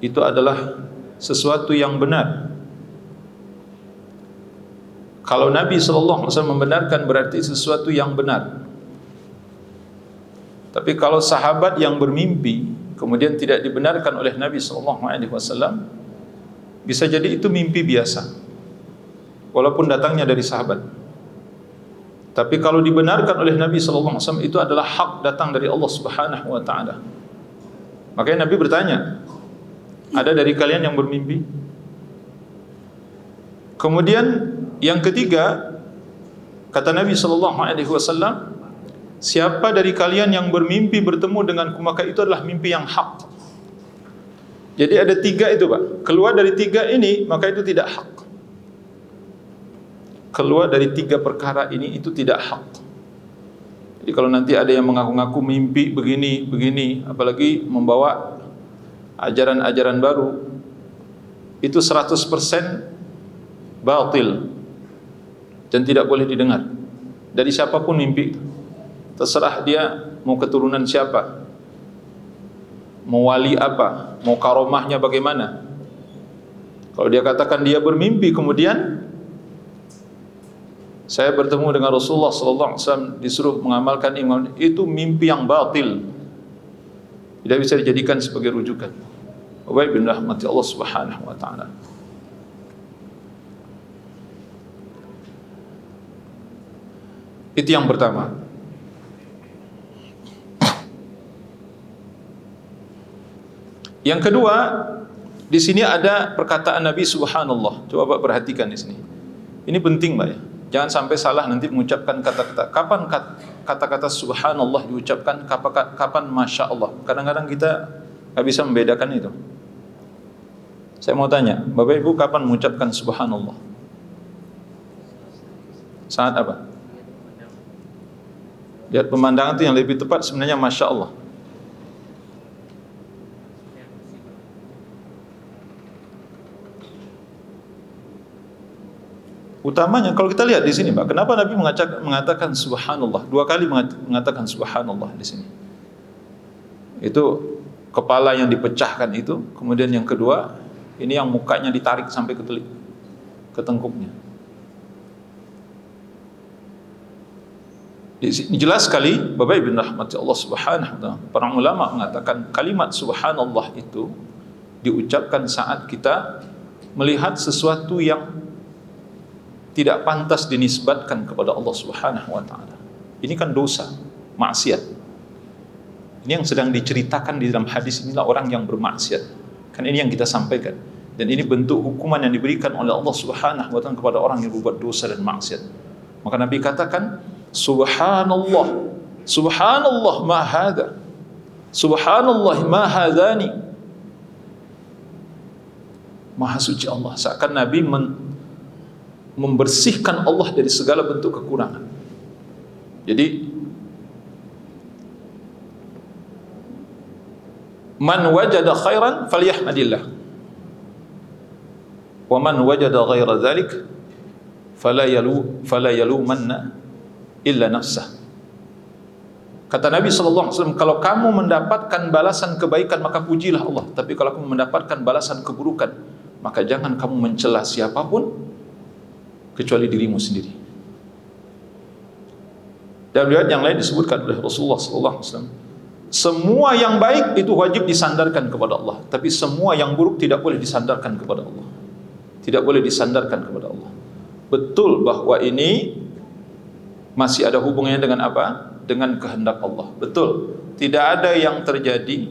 Itu adalah sesuatu yang benar. Kalau Nabi sallallahu alaihi wasallam membenarkan berarti sesuatu yang benar. Tapi kalau sahabat yang bermimpi kemudian tidak dibenarkan oleh Nabi sallallahu alaihi wasallam, bisa jadi itu mimpi biasa walaupun datangnya dari sahabat. Tapi kalau dibenarkan oleh Nabi sallallahu alaihi wasallam, itu adalah hak datang dari Allah Subhanahu wa taala. Makanya Nabi bertanya, ada dari kalian yang bermimpi? Kemudian yang ketiga, kata Nabi sallallahu alaihi wasallam, siapa dari kalian yang bermimpi bertemu denganku, maka itu adalah mimpi yang hak. Jadi ada tiga itu, Pak. Keluar dari tiga ini, maka itu tidak hak. Keluar dari tiga perkara ini, itu tidak hak. Jadi kalau nanti ada yang mengaku-ngaku mimpi begini, apalagi membawa ajaran-ajaran baru, itu 100% batil dan tidak boleh didengar dari siapapun mimpi itu. Terserah dia mau keturunan siapa, mau wali apa, mau karomahnya bagaimana. Kalau dia katakan dia bermimpi kemudian saya bertemu dengan Rasulullah sallallahu alaihi wasallam, disuruh mengamalkan iman, itu mimpi yang batil, tidak bisa dijadikan sebagai rujukan. Bapak bin rahmati Allah Subhanahu wa taala. Itu yang pertama. Yang kedua, di sini ada perkataan Nabi Subhanallah. Coba Pak perhatikan di sini. Ini penting, Pak ya. Jangan sampai salah nanti mengucapkan kata-kata. Kapan kata-kata Subhanallah diucapkan, kapan Masya Allah. Kadang-kadang kita nggak bisa membedakan itu. Saya mau tanya, Bapak Ibu kapan mengucapkan Subhanallah? Saat apa? Lihat pemandangan itu yang lebih tepat sebenarnya Masya Allah. Utamanya kalau kita lihat di sini, Pak, kenapa Nabi mengatakan Subhanallah? Dua kali mengatakan Subhanallah di sini. Itu kepala yang dipecahkan itu, kemudian yang kedua, ini yang mukanya ditarik sampai ke tengkuknya. Ini jelas sekali, Bapak Ibu rahmati Allah Subhanahu wa taala. Para ulama mengatakan kalimat Subhanallah itu diucapkan saat kita melihat sesuatu yang tidak pantas dinisbatkan kepada Allah Subhanahu wa taala. Ini kan dosa, maksiat. Ini yang sedang diceritakan di dalam hadis, inilah orang yang bermaksiat. Kan ini yang kita sampaikan. Dan ini bentuk hukuman yang diberikan oleh Allah Subhanahu wa taala kepada orang yang berbuat dosa dan maksiat. Maka Nabi katakan, Subhanallah, Subhanallah ma hadza, Subhanallah ma hadzani. Maha suci Allah. Seakan Nabi membersihkan Allah dari segala bentuk kekurangan. Jadi Man wajada khairan falyahmadillah. Wa man wajada ghaira dzalik fala yalumanna illa nafsah. Kata Nabi SAW, kalau kamu mendapatkan balasan kebaikan maka pujilah Allah, tapi kalau kamu mendapatkan balasan keburukan maka jangan kamu mencela siapapun kecuali dirimu sendiri. Dalam riwayat yang lain disebutkan oleh Rasulullah SAW, semua yang baik itu wajib disandarkan kepada Allah, tapi semua yang buruk tidak boleh disandarkan kepada Allah. Tidak boleh disandarkan kepada Allah. Betul bahwa ini masih ada hubungannya dengan apa? Dengan kehendak Allah. Betul. Tidak ada yang terjadi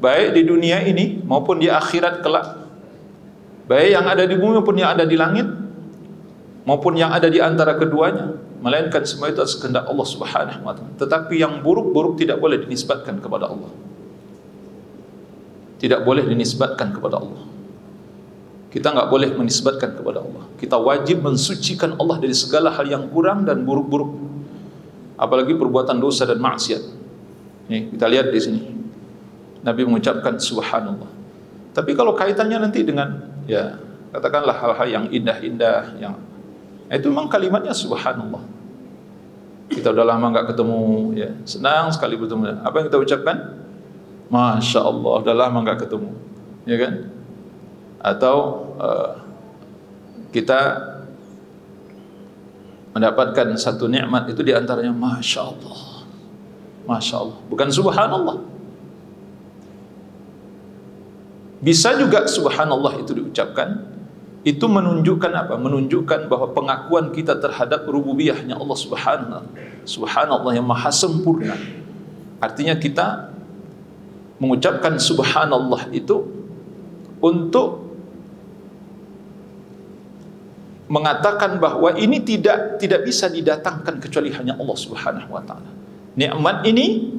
baik di dunia ini maupun di akhirat kelak, baik yang ada di bumi maupun yang ada di langit, maupun yang ada di antara keduanya, melainkan semua itu atas kehendak Allah Subhanahu wa taala. Tetapi yang buruk-buruk tidak boleh dinisbatkan kepada Allah. Tidak boleh dinisbatkan kepada Allah. Kita enggak boleh menisbatkan kepada Allah. Kita wajib mensucikan Allah dari segala hal yang kurang dan buruk-buruk, apalagi perbuatan dosa dan maksiat. Nih, kita lihat di sini. Nabi mengucapkan subhanallah. Tapi kalau kaitannya nanti dengan, ya, katakanlah hal-hal yang indah-indah, yang itu memang kalimatnya subhanallah. Kita udah lama enggak ketemu, ya, senang sekali bertemu. Apa yang kita ucapkan? Masya Allah, udah lama enggak ketemu, ya kan? Atau kita mendapatkan satu nikmat itu diantaranya Masya Allah, Masya Allah, bukan subhanallah. Bisa juga subhanallah itu diucapkan, itu menunjukkan apa? Menunjukkan bahwa pengakuan kita terhadap rububiyahnya Allah Subhanallah yang maha sempurna. Artinya kita mengucapkan subhanallah itu untuk mengatakan bahwa ini tidak bisa didatangkan kecuali hanya Allah Subhanahu wa taala. Nikmat ini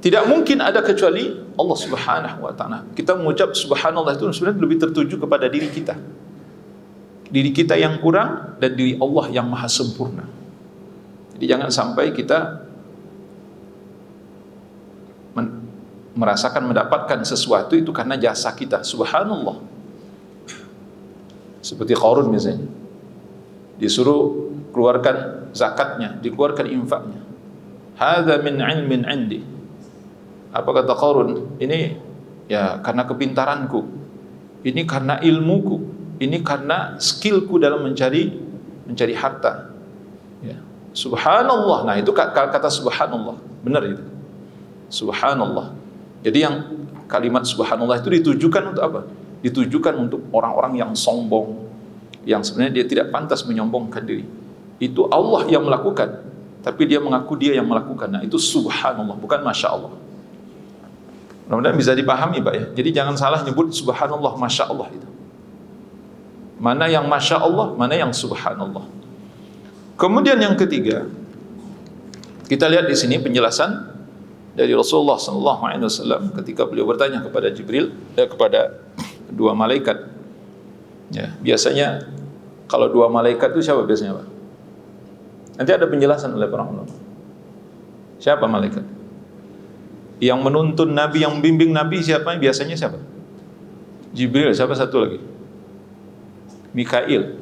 tidak mungkin ada kecuali Allah Subhanahu wa taala. Kita mengucap subhanallah itu sebenarnya lebih tertuju kepada diri kita. Diri kita yang kurang dan diri Allah yang maha sempurna. Jadi jangan sampai kita merasakan mendapatkan sesuatu itu karena jasa kita. Subhanallah. Seperti Qarun misalnya, disuruh keluarkan zakatnya, dikeluarkan infaknya. Hadza min ilmin indi. Apa kata Qarun? Ini ya karena kepintaranku, ini karena ilmuku, ini karena skillku dalam mencari harta. Ya. Subhanallah. Nah itu kata subhanallah, benar itu. Subhanallah. Jadi yang kalimat subhanallah itu ditujukan untuk apa? Ditujukan untuk orang-orang yang sombong, yang sebenarnya dia tidak pantas menyombongkan diri. Itu Allah yang melakukan, tapi dia mengaku dia yang melakukan. Nah itu subhanallah, bukan masya Allah. Mudah-mudahan bisa dipahami Pak ya. Jadi jangan salah nyebut subhanallah, masya Allah itu. Mana yang masya Allah, mana yang subhanallah. Kemudian yang ketiga, kita lihat di sini penjelasan dari Rasulullah SAW ketika beliau bertanya kepada Jibril, kepada dua malaikat. Ya, biasanya kalau dua malaikat itu siapa biasanya Pak? Nanti ada penjelasan oleh para ulama. Siapa malaikat? Yang menuntun Nabi, yang membimbing Nabi siapa? Biasanya siapa? Jibril. Siapa satu lagi? Mikail.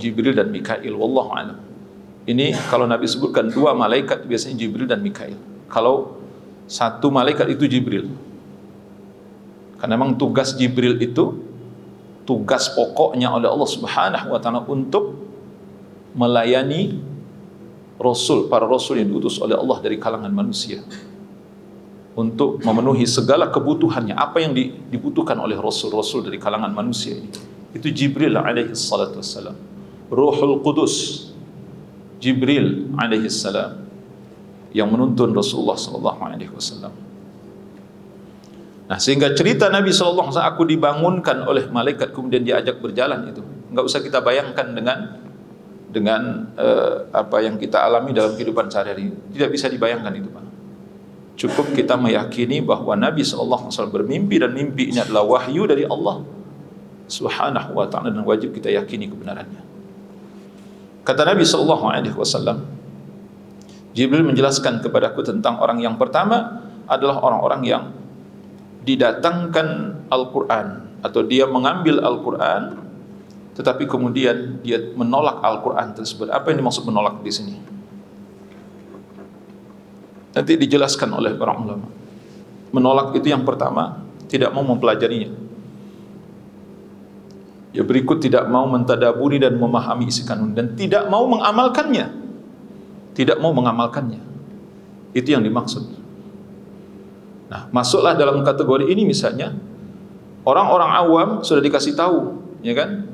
Jibril dan Mikail. Wallahu a'lam. Ini kalau Nabi sebutkan dua malaikat biasanya Jibril dan Mikail. Kalau satu malaikat itu Jibril. Karena memang tugas Jibril itu tugas pokoknya oleh Allah Subhanahu wa taala untuk melayani para rasul yang diutus oleh Allah dari kalangan manusia, untuk memenuhi segala kebutuhannya, apa yang dibutuhkan oleh rasul-rasul dari kalangan manusia ini. Itu Jibril alaihi salatu wassalam. Ruhul Qudus, Jibril alaihi salam, yang menuntun Rasulullah sallallahu alaihi wasallam. Nah, sehingga cerita Nabi SAW, aku dibangunkan oleh malaikat kemudian diajak berjalan, itu enggak usah kita bayangkan dengan apa yang kita alami dalam kehidupan sehari-hari. Tidak bisa dibayangkan itu Pak. Cukup kita meyakini bahwa Nabi SAW bermimpi dan mimpi ini adalah wahyu dari Allah Subhanahu wa ta'ala, dan wajib kita yakini kebenarannya. Kata Nabi SAW, Jibril menjelaskan kepadaku tentang orang yang pertama, adalah orang-orang yang didatangkan Al-Quran atau dia mengambil Al-Quran tetapi kemudian dia menolak Al-Quran tersebut. Apa yang dimaksud menolak di sini? Nanti dijelaskan oleh para ulama. Menolak itu yang pertama, tidak mau mempelajarinya. Ya, berikut tidak mau mentadaburi dan memahami isi kandung, dan tidak mau mengamalkannya. Tidak mau mengamalkannya. Itu yang dimaksud. Nah, masuklah dalam kategori ini misalnya orang-orang awam sudah dikasih tahu, ya kan?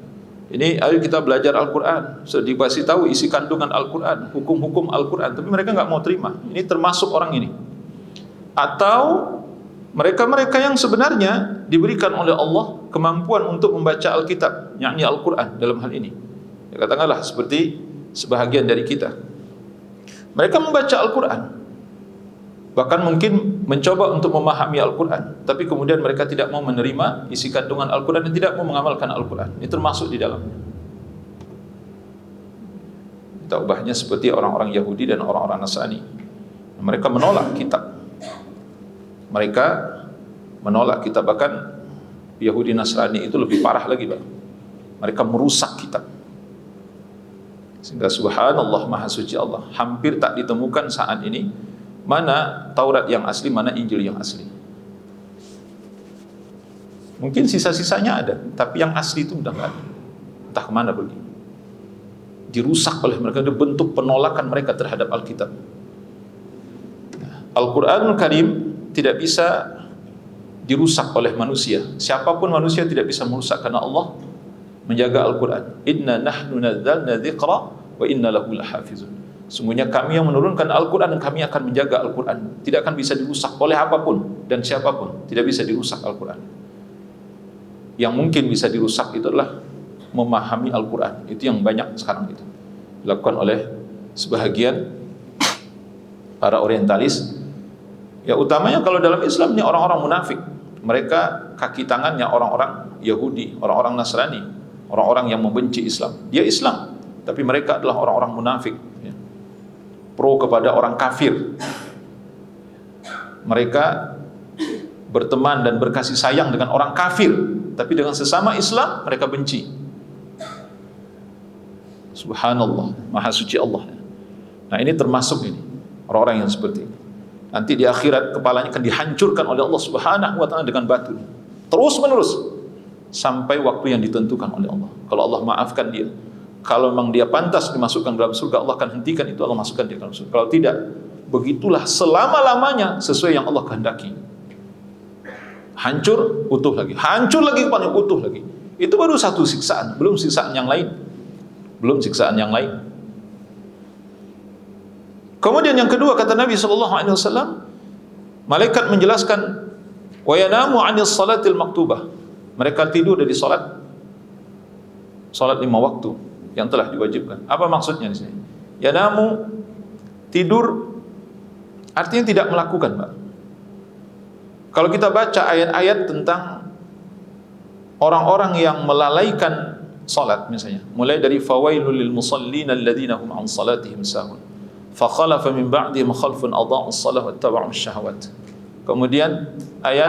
Ini ayo kita belajar Al-Quran, sudah dikasih tahu isi kandungan Al-Quran, hukum-hukum Al-Quran, tapi mereka nggak mau terima. Ini termasuk orang ini. Atau mereka-mereka yang sebenarnya diberikan oleh Allah kemampuan untuk membaca Alkitab, yakni Al-Quran dalam hal ini. Ya, katakanlah seperti sebahagian dari kita. Mereka membaca Al-Quran, bahkan mungkin mencoba untuk memahami Al-Quran, tapi kemudian mereka tidak mau menerima isi kandungan Al-Quran dan tidak mau mengamalkan Al-Quran. Ini termasuk di dalamnya. Kita ubahnya seperti orang-orang Yahudi dan orang-orang Nasrani. Mereka menolak kitab. Mereka menolak kitab, bahkan Yahudi Nasrani itu lebih parah lagi, Pak. Mereka merusak kitab. Sehingga subhanallah, maha suci Allah, hampir tak ditemukan saat ini mana Taurat yang asli, mana Injil yang asli. Mungkin sisa-sisanya ada, tapi yang asli itu udah nggak ada. Entah kemana pergi. Dirusak oleh mereka, itu bentuk penolakan mereka terhadap Alkitab. Al-Quranul Karim tidak bisa dirusak oleh manusia. Siapapun manusia tidak bisa merusak, karena Allah menjaga Al-Quran. Inna nahnu nazzalna dzikra wa inna lahu lahafizun. Sungguhnya kami yang menurunkan Al-Quran dan kami akan menjaga Al-Quran. Tidak akan bisa dirusak oleh apapun dan siapapun. Tidak bisa dirusak Al-Quran. Yang mungkin bisa dirusak itu adalah memahami Al-Quran. Itu yang banyak sekarang itu dilakukan oleh sebahagian para orientalis. Ya, utamanya kalau dalam Islam ini orang-orang munafik. Mereka kaki tangannya orang-orang Yahudi, orang-orang Nasrani, orang-orang yang membenci Islam. Dia Islam, tapi mereka adalah orang-orang munafik, ya. Pro kepada orang kafir. Mereka berteman dan berkasih sayang dengan orang kafir, tapi dengan sesama Islam mereka benci. Subhanallah, maha suci Allah. Nah, ini termasuk ini orang-orang yang seperti ini. Nanti di akhirat kepalanya akan dihancurkan oleh Allah Subhanahu wa taala dengan batu. Terus menerus sampai waktu yang ditentukan oleh Allah. Kalau Allah maafkan dia, kalau memang dia pantas dimasukkan dalam surga, Allah akan hentikan itu, Allah masukkan dia dalam surga. Kalau tidak, begitulah selama-lamanya sesuai yang Allah kehendaki. Hancur, utuh lagi. Hancur lagi, kepalanya utuh lagi. Itu baru satu siksaan, belum siksaan yang lain. Belum siksaan yang lain. Kemudian yang kedua, kata Nabi SAW, malaikat menjelaskan, wa yanamu 'anis salatil maktubah. Mereka tidur dari salat 5 waktu yang telah diwajibkan. Apa maksudnya di sini? Yanamu, tidur, artinya tidak melakukan, Pak. Kalau kita baca ayat-ayat tentang orang-orang yang melalaikan salat misalnya, mulai dari fawailul lil musallin alladzina hum an salatihim sahun. Fakhalafa min ba'dihim khalfun adha'u as-salah wattaba'u asy-syahawat. Kemudian ayat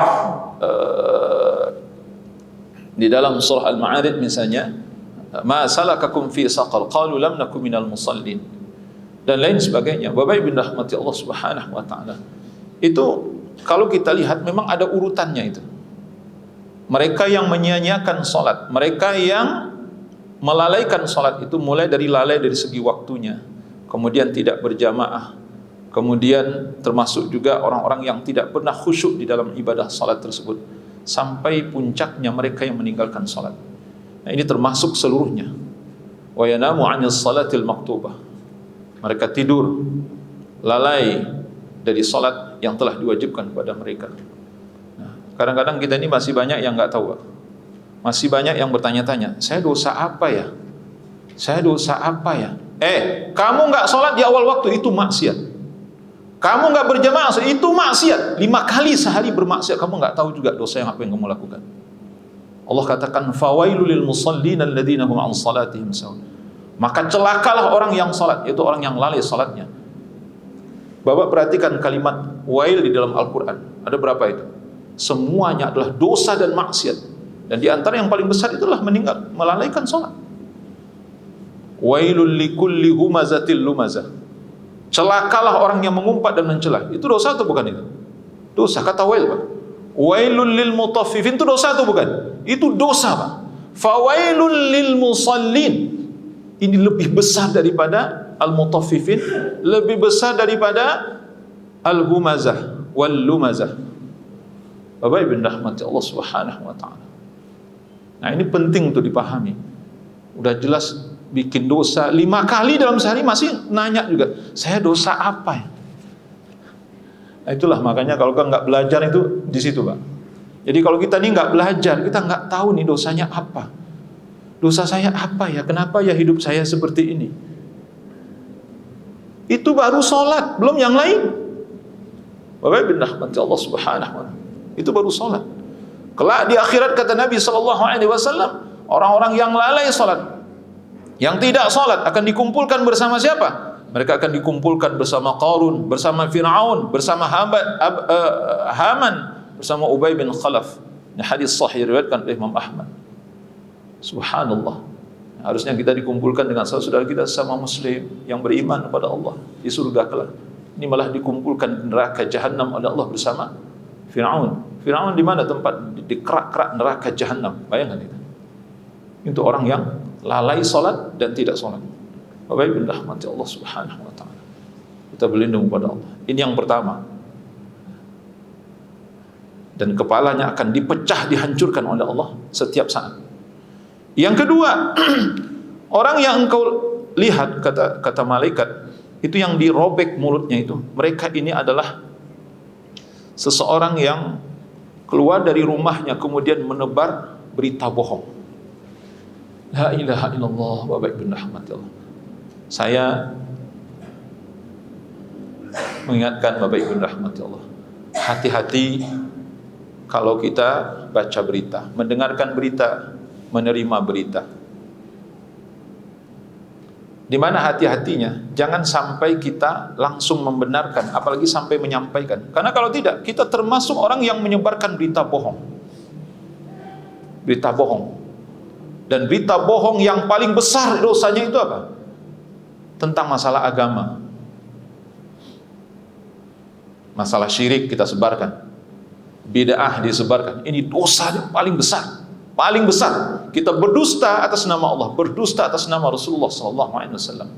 di dalam surah Al-Ma'arij misalnya, ma salakakum fi saqar qalu lam nakum minal musallin, dan lain sebagainya. Bapak Ibu rahmati Allah Subhanahu wa taala. Itu kalau kita lihat memang ada urutannya itu. Mereka yang menyia-nyiakan salat, mereka yang melalaikan salat itu mulai dari lalai dari segi waktunya, kemudian tidak berjamaah, kemudian termasuk juga orang-orang yang tidak pernah khusyuk di dalam ibadah salat tersebut, sampai puncaknya mereka yang meninggalkan salat. Nah, ini termasuk seluruhnya. Wa yanamu 'anil salatil maktubah. Mereka tidur, lalai dari salat yang telah diwajibkan kepada mereka. Nah, kadang-kadang kita ini masih banyak yang nggak tahu, masih banyak yang bertanya-tanya, saya dosa apa ya? Saya dosa apa ya? Kamu nggak sholat di awal waktu, itu maksiat. Kamu nggak berjamaah, itu maksiat. 5 kali sehari bermaksiat, kamu nggak tahu juga dosa yang apa yang kamu lakukan. Allah katakan, fawailul lil musallin alladzina hum an salatihim sahun. Maka celakalah orang yang salat, yaitu orang yang lalai salatnya. Bapak perhatikan kalimat wail di dalam Al-Quran. Ada berapa itu? Semuanya adalah dosa dan maksiat. Dan di antara yang paling besar itulah melalaikan sholat. Wailul likulli humazatil lumazah. Celakalah orang yang mengumpat dan mencela. Itu dosa atau bukan itu? Dosa, kata wail, Pak. Wailul lil mutaffifin, itu dosa atau bukan? Itu dosa, Pak. Fawailul lil musallin. Ini lebih besar daripada al-mutaffifin, lebih besar daripada al-humazah wal lumazah. Bapak Ibu rahmati Allah Subhanahu wa taala. Nah, ini penting untuk dipahami. Udah jelas bikin dosa 5 kali dalam sehari masih nanya juga, saya dosa apa ya? Nah, itulah makanya kalau kan nggak belajar itu di situ, Pak. Jadi kalau kita nih nggak belajar, kita nggak tahu nih dosanya apa. Dosa saya apa ya? Kenapa ya hidup saya seperti ini? Itu baru sholat, belum yang lain. Bapak Ibu rahmati Allah Subhanahu wa taala. Itu baru sholat. Kelak di akhirat kata Nabi SAW, orang-orang yang lalai sholat, yang tidak sholat akan dikumpulkan bersama siapa? Mereka akan dikumpulkan bersama Qarun, bersama Fir'aun, bersama Haman, bersama Ubay bin Khalaf. Ini hadis sahih diriwayatkan oleh Imam Ahmad. Subhanallah. Harusnya kita dikumpulkan dengan saudara kita sama muslim yang beriman kepada Allah di surga kelak. Ini malah dikumpulkan di neraka jahanam oleh Allah bersama Fir'aun. Fir'aun di mana tempat? Di kerak-kerak neraka jahanam. Bayangkan itu. Itu orang yang lalai salat dan tidak salat. Bapak Ibu rahmati Allah Subhanahu wa taala. Kita berlindung kepada Allah. Ini yang pertama. Dan kepalanya akan dipecah, dihancurkan oleh Allah setiap saat. Yang kedua, orang yang engkau lihat, kata malaikat, itu yang dirobek mulutnya itu, mereka ini adalah seseorang yang keluar dari rumahnya kemudian menebar berita bohong. La ilaha illallah. Bapak Ibu rahmati Allah. Saya mengingatkan Bapak Ibu rahmati Allah, hati-hati kalau kita baca berita, mendengarkan berita, menerima berita. Di mana hati-hatinya? Jangan sampai kita langsung membenarkan, apalagi sampai menyampaikan. Karena kalau tidak, kita termasuk orang yang menyebarkan berita bohong. Berita bohong. Dan berita bohong yang paling besar dosanya itu apa? Tentang masalah agama. Masalah syirik kita sebarkan. Bid'ah disebarkan. Ini dosa yang paling besar. Paling besar. Kita berdusta atas nama Allah, berdusta atas nama Rasulullah SAW.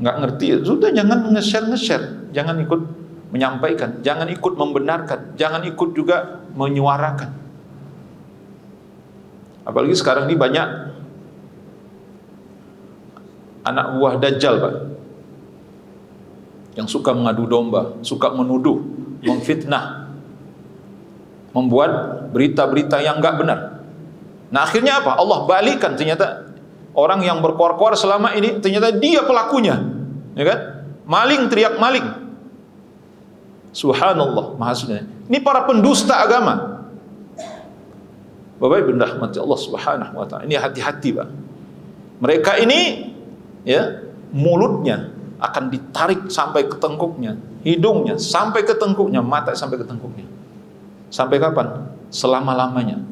Nggak ngerti, sudah jangan nge-share, jangan ikut menyampaikan, jangan ikut membenarkan, jangan ikut juga menyuarakan. Apalagi sekarang ini banyak anak buah Dajjal, Pak, yang suka mengadu domba, suka menuduh, memfitnah, membuat berita-berita yang enggak benar. Nah, akhirnya apa? Allah balikan, ternyata orang yang berkuar-kuar selama ini ternyata dia pelakunya, ya kan? Maling teriak maling. Subhanallah, maksudnya ini para pendusta agama. Bapak Ibu rahmati Allah Subhanahu wa taala. Ini hati-hati, Pak. Mereka ini ya, mulutnya akan ditarik sampai ke tengkuknya, hidungnya sampai ke tengkuknya, mata sampai ke tengkuknya. Sampai kapan? Selama-lamanya.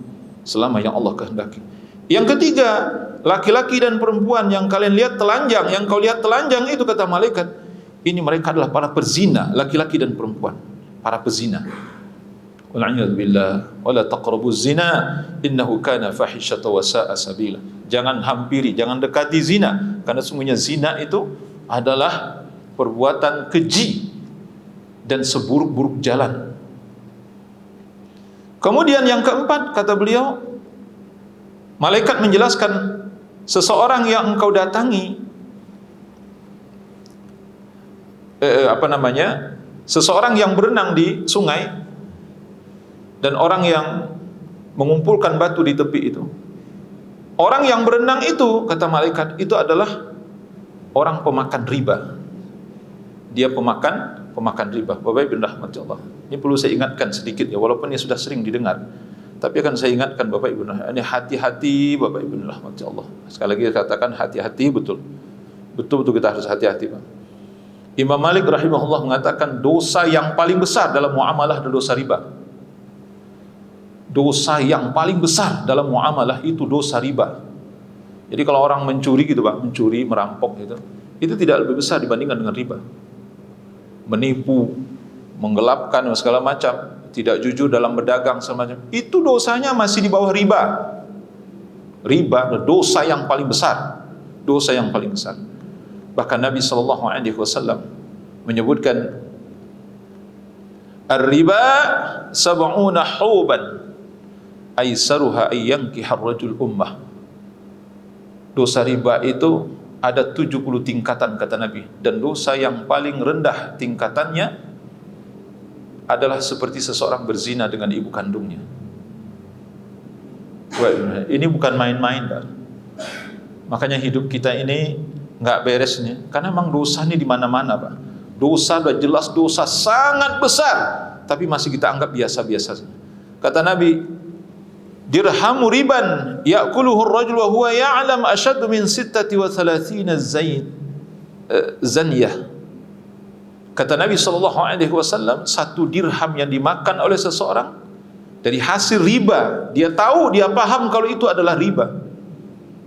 Selama yang Allah kehendaki. Yang ketiga, laki-laki dan perempuan yang kalian lihat telanjang, yang kau lihat telanjang itu kata malaikat, ini mereka adalah para pezina, laki-laki dan perempuan, para pezina. Wal'iyadu billah, wala taqrabuz zina, innahu kana fahisyata wa sa'a sabila. Jangan hampiri, jangan dekati zina, karena sesungguhnya zina itu adalah perbuatan keji dan seburuk-buruk jalan. Kemudian yang keempat, kata beliau, malaikat menjelaskan seseorang yang engkau datangi, seseorang yang berenang di sungai dan orang yang mengumpulkan batu di tepi itu. Orang yang berenang itu, kata malaikat, itu adalah orang pemakan riba. Dia pemakan riba. Bapak Ibu rahmati Allah. Ini perlu saya ingatkan sedikit ya, walaupun ini sudah sering didengar. Tapi akan saya ingatkan Bapak Ibu, ini hati-hati Bapak Ibu rahmati Allah. Sekali lagi saya katakan hati-hati betul. Betul-betul kita harus hati-hati, Pak. Imam Malik rahimahullah mengatakan dosa yang paling besar dalam muamalah adalah dosa riba. Dosa yang paling besar dalam muamalah itu dosa riba. Jadi kalau orang mencuri gitu Pak, mencuri, merampok gitu, itu tidak lebih besar dibandingkan dengan riba. Menipu, menggelapkan segala macam, tidak jujur dalam berdagang segala macam, itu dosanya masih di bawah riba. Riba adalah dosa yang paling besar. Dosa yang paling besar. Bahkan Nabi SAW menyebutkan ar-riba sab'una huban aisaruha ayyankihar rajul ummah. Dosa riba itu ada 70 tingkatan kata Nabi, dan dosa yang paling rendah tingkatannya adalah seperti seseorang berzina dengan ibu kandungnya. Ini bukan main-main Pak. Makanya hidup kita ini nggak beres nih, karena memang dosa ini di mana-mana Pak. Dosa sudah jelas dosa sangat besar, tapi masih kita anggap biasa-biasa. Kata Nabi, dirhamu riban ya'kuluhu ar-rajul wa huwa ya'lam ashaddu min 36 zaniyah. Kata Nabi SAW, satu dirham yang dimakan oleh seseorang dari hasil riba, dia tahu, dia paham kalau itu adalah riba,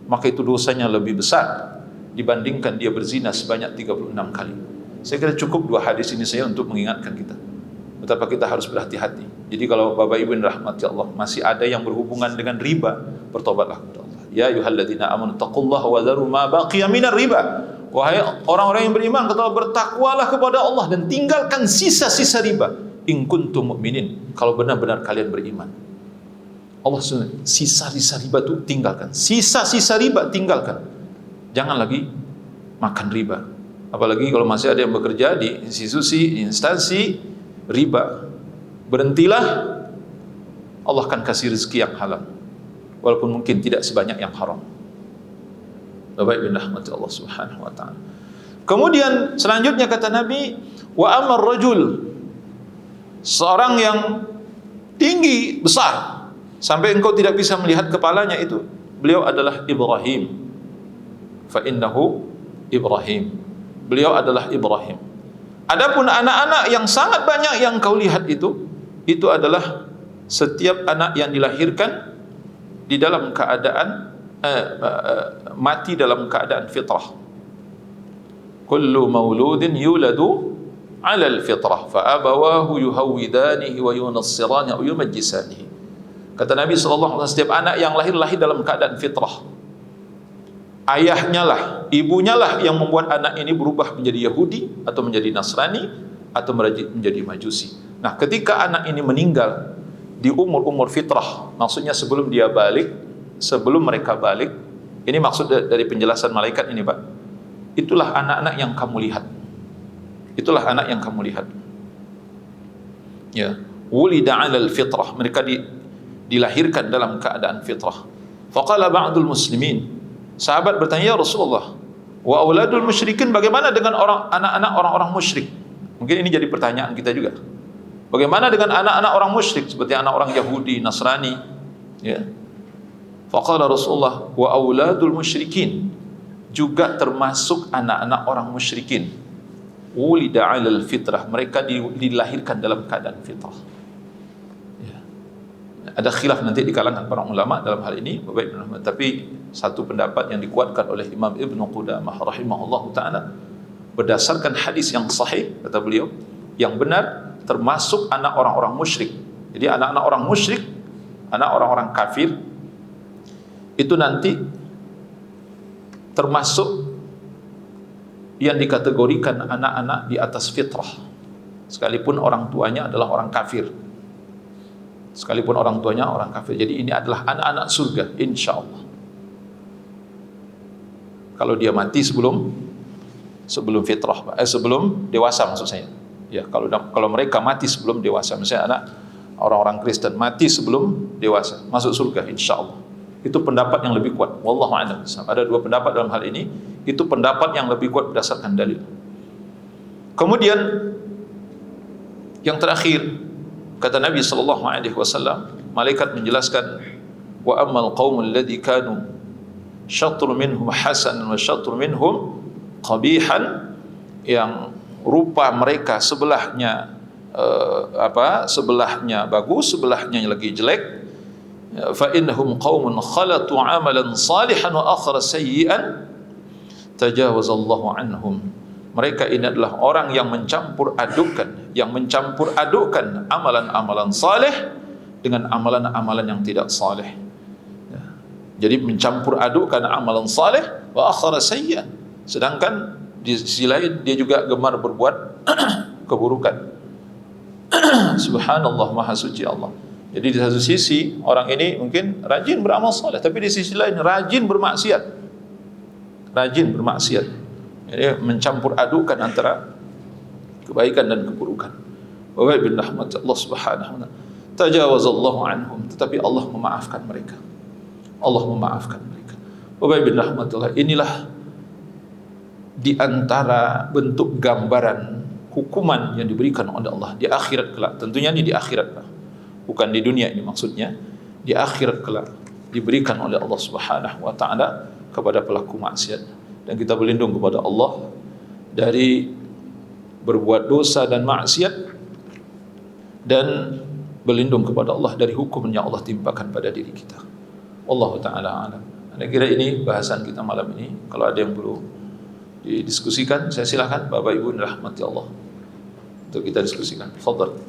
maka itu dosanya lebih besar dibandingkan dia berzina sebanyak 36 kali. Saya kira cukup dua hadis ini saya untuk mengingatkan kita betapa kita harus berhati-hati. Jadi kalau Bapak Ibu yang rahmati Allah, masih ada yang berhubungan dengan riba, bertobatlah kepada Allah. Ya ayyuhalladzina amanu taqullaha wa dharu ma baqiya minar riba. Wahai orang-orang yang beriman, kata Allah, bertakwalah kepada Allah dan tinggalkan sisa-sisa riba. In kuntum mu'minin, kalau benar-benar kalian beriman. Allah sisa-sisa riba itu tinggalkan. Sisa-sisa riba tinggalkan. Jangan lagi makan riba. Apalagi kalau masih ada yang bekerja di institusi, instansi riba, berhentilah. Allah akan kasih rezeki yang halal, walaupun mungkin tidak sebanyak yang haram. Bapak Ibu rahmati Allah Subhanahu wa taala. Kemudian selanjutnya kata Nabi, wa amar rajul, seorang yang tinggi besar sampai engkau tidak bisa melihat kepalanya, itu beliau adalah Ibrahim. Fa innahu Ibrahim. Beliau adalah Ibrahim. Adapun anak-anak yang sangat banyak yang kau lihat itu adalah setiap anak yang dilahirkan di dalam keadaan mati dalam keadaan fitrah. Kullu mauludin yuladu 'ala al-fitrah fa abawahu yuhawidanihi wa yunassiranihi wa yumajjisanihi. Kata Nabi SAW, setiap anak yang lahir dalam keadaan fitrah. Ayahnya lah, ibunya lah yang membuat anak ini berubah menjadi Yahudi atau menjadi Nasrani atau menjadi Majusi. Nah, ketika anak ini meninggal di umur fitrah, maksudnya sebelum dia balik, sebelum mereka balik, ini maksud dari penjelasan malaikat ini Pak, itulah anak-anak yang kamu lihat. Itulah anak yang kamu lihat. Ya, wulida 'alal fitrah, mereka dilahirkan dalam keadaan fitrah. Faqala ba'dul muslimin, sahabat bertanya, ya Rasulullah, wa auladul musyrikin, bagaimana dengan anak-anak orang-orang musyrik? Mungkin ini jadi pertanyaan kita juga. Bagaimana dengan anak-anak orang musyrik seperti anak orang Yahudi, Nasrani? Ya. Faqala Rasulullah, wa auladul musyrikin, juga termasuk anak-anak orang musyrikin. Wulida 'alal fitrah, mereka dilahirkan dalam keadaan fitrah. Ya. Ada khilaf nanti di kalangan para ulama dalam hal ini, Bapak Ibu, tapi satu pendapat yang dikuatkan oleh Imam Ibn Qudamah rahimahullahu ta'ala berdasarkan hadis yang sahih, kata beliau, yang benar termasuk anak orang-orang musyrik. Jadi anak-anak orang musyrik, anak orang-orang kafir, itu nanti termasuk yang dikategorikan anak-anak di atas fitrah, sekalipun orang tuanya adalah orang kafir. Sekalipun orang tuanya orang kafir. Jadi ini adalah anak-anak surga, insya Allah. Kalau dia mati sebelum fitrah, sebelum dewasa maksud saya. Ya, kalau mereka mati sebelum dewasa, misalnya anak orang-orang Kristen mati sebelum dewasa, masuk surga insya Allah. Itu pendapat yang lebih kuat. Wallahu a'lam. Ada dua pendapat dalam hal ini. Itu pendapat yang lebih kuat berdasarkan dalil. Kemudian yang terakhir, kata Nabi SAW, malaikat menjelaskan, wa ammal qaumul ladzi kanu syatru minhum hasanan wa syatru minhum qabihan, yang rupa mereka sebelahnya sebelahnya bagus, sebelahnya lagi jelek. Fa innahum qaumun khalatu amalan salihan wa akhara sayyi'an tajawazallahu anhum. Mereka ini adalah orang yang mencampur adukan amalan-amalan saleh dengan amalan-amalan yang tidak saleh. Ya. Jadi mencampur adukan amalan saleh wa akhara sayyi'an. Sedangkan di sisi lain dia juga gemar berbuat keburukan. Subhanallah, maha suci Allah. Jadi di satu sisi orang ini mungkin rajin beramal saleh, tapi di sisi lain rajin bermaksiat. Jadi mencampur adukan antara kebaikan dan keburukan. Wa bin rahmat Allah Subhanahu wa taala. Tajawazallahu anhum, tetapi Allah memaafkan mereka. Wa bin rahmatullah, inilah di antara bentuk gambaran hukuman yang diberikan oleh Allah di akhirat kelak. Tentunya ini di akhirat, bukan di dunia ini maksudnya. Di akhirat kelak diberikan oleh Allah Subhanahu wa taala kepada pelaku maksiat. Dan kita berlindung kepada Allah dari berbuat dosa dan maksiat, dan berlindung kepada Allah dari hukum yang Allah timpakan pada diri kita. Allah taala alam. Saya kira ini bahasan kita malam ini. Kalau ada yang perlu didiskusikan, saya silakan Bapak Ibu rahmati Allah untuk kita diskusikan. Fadhal.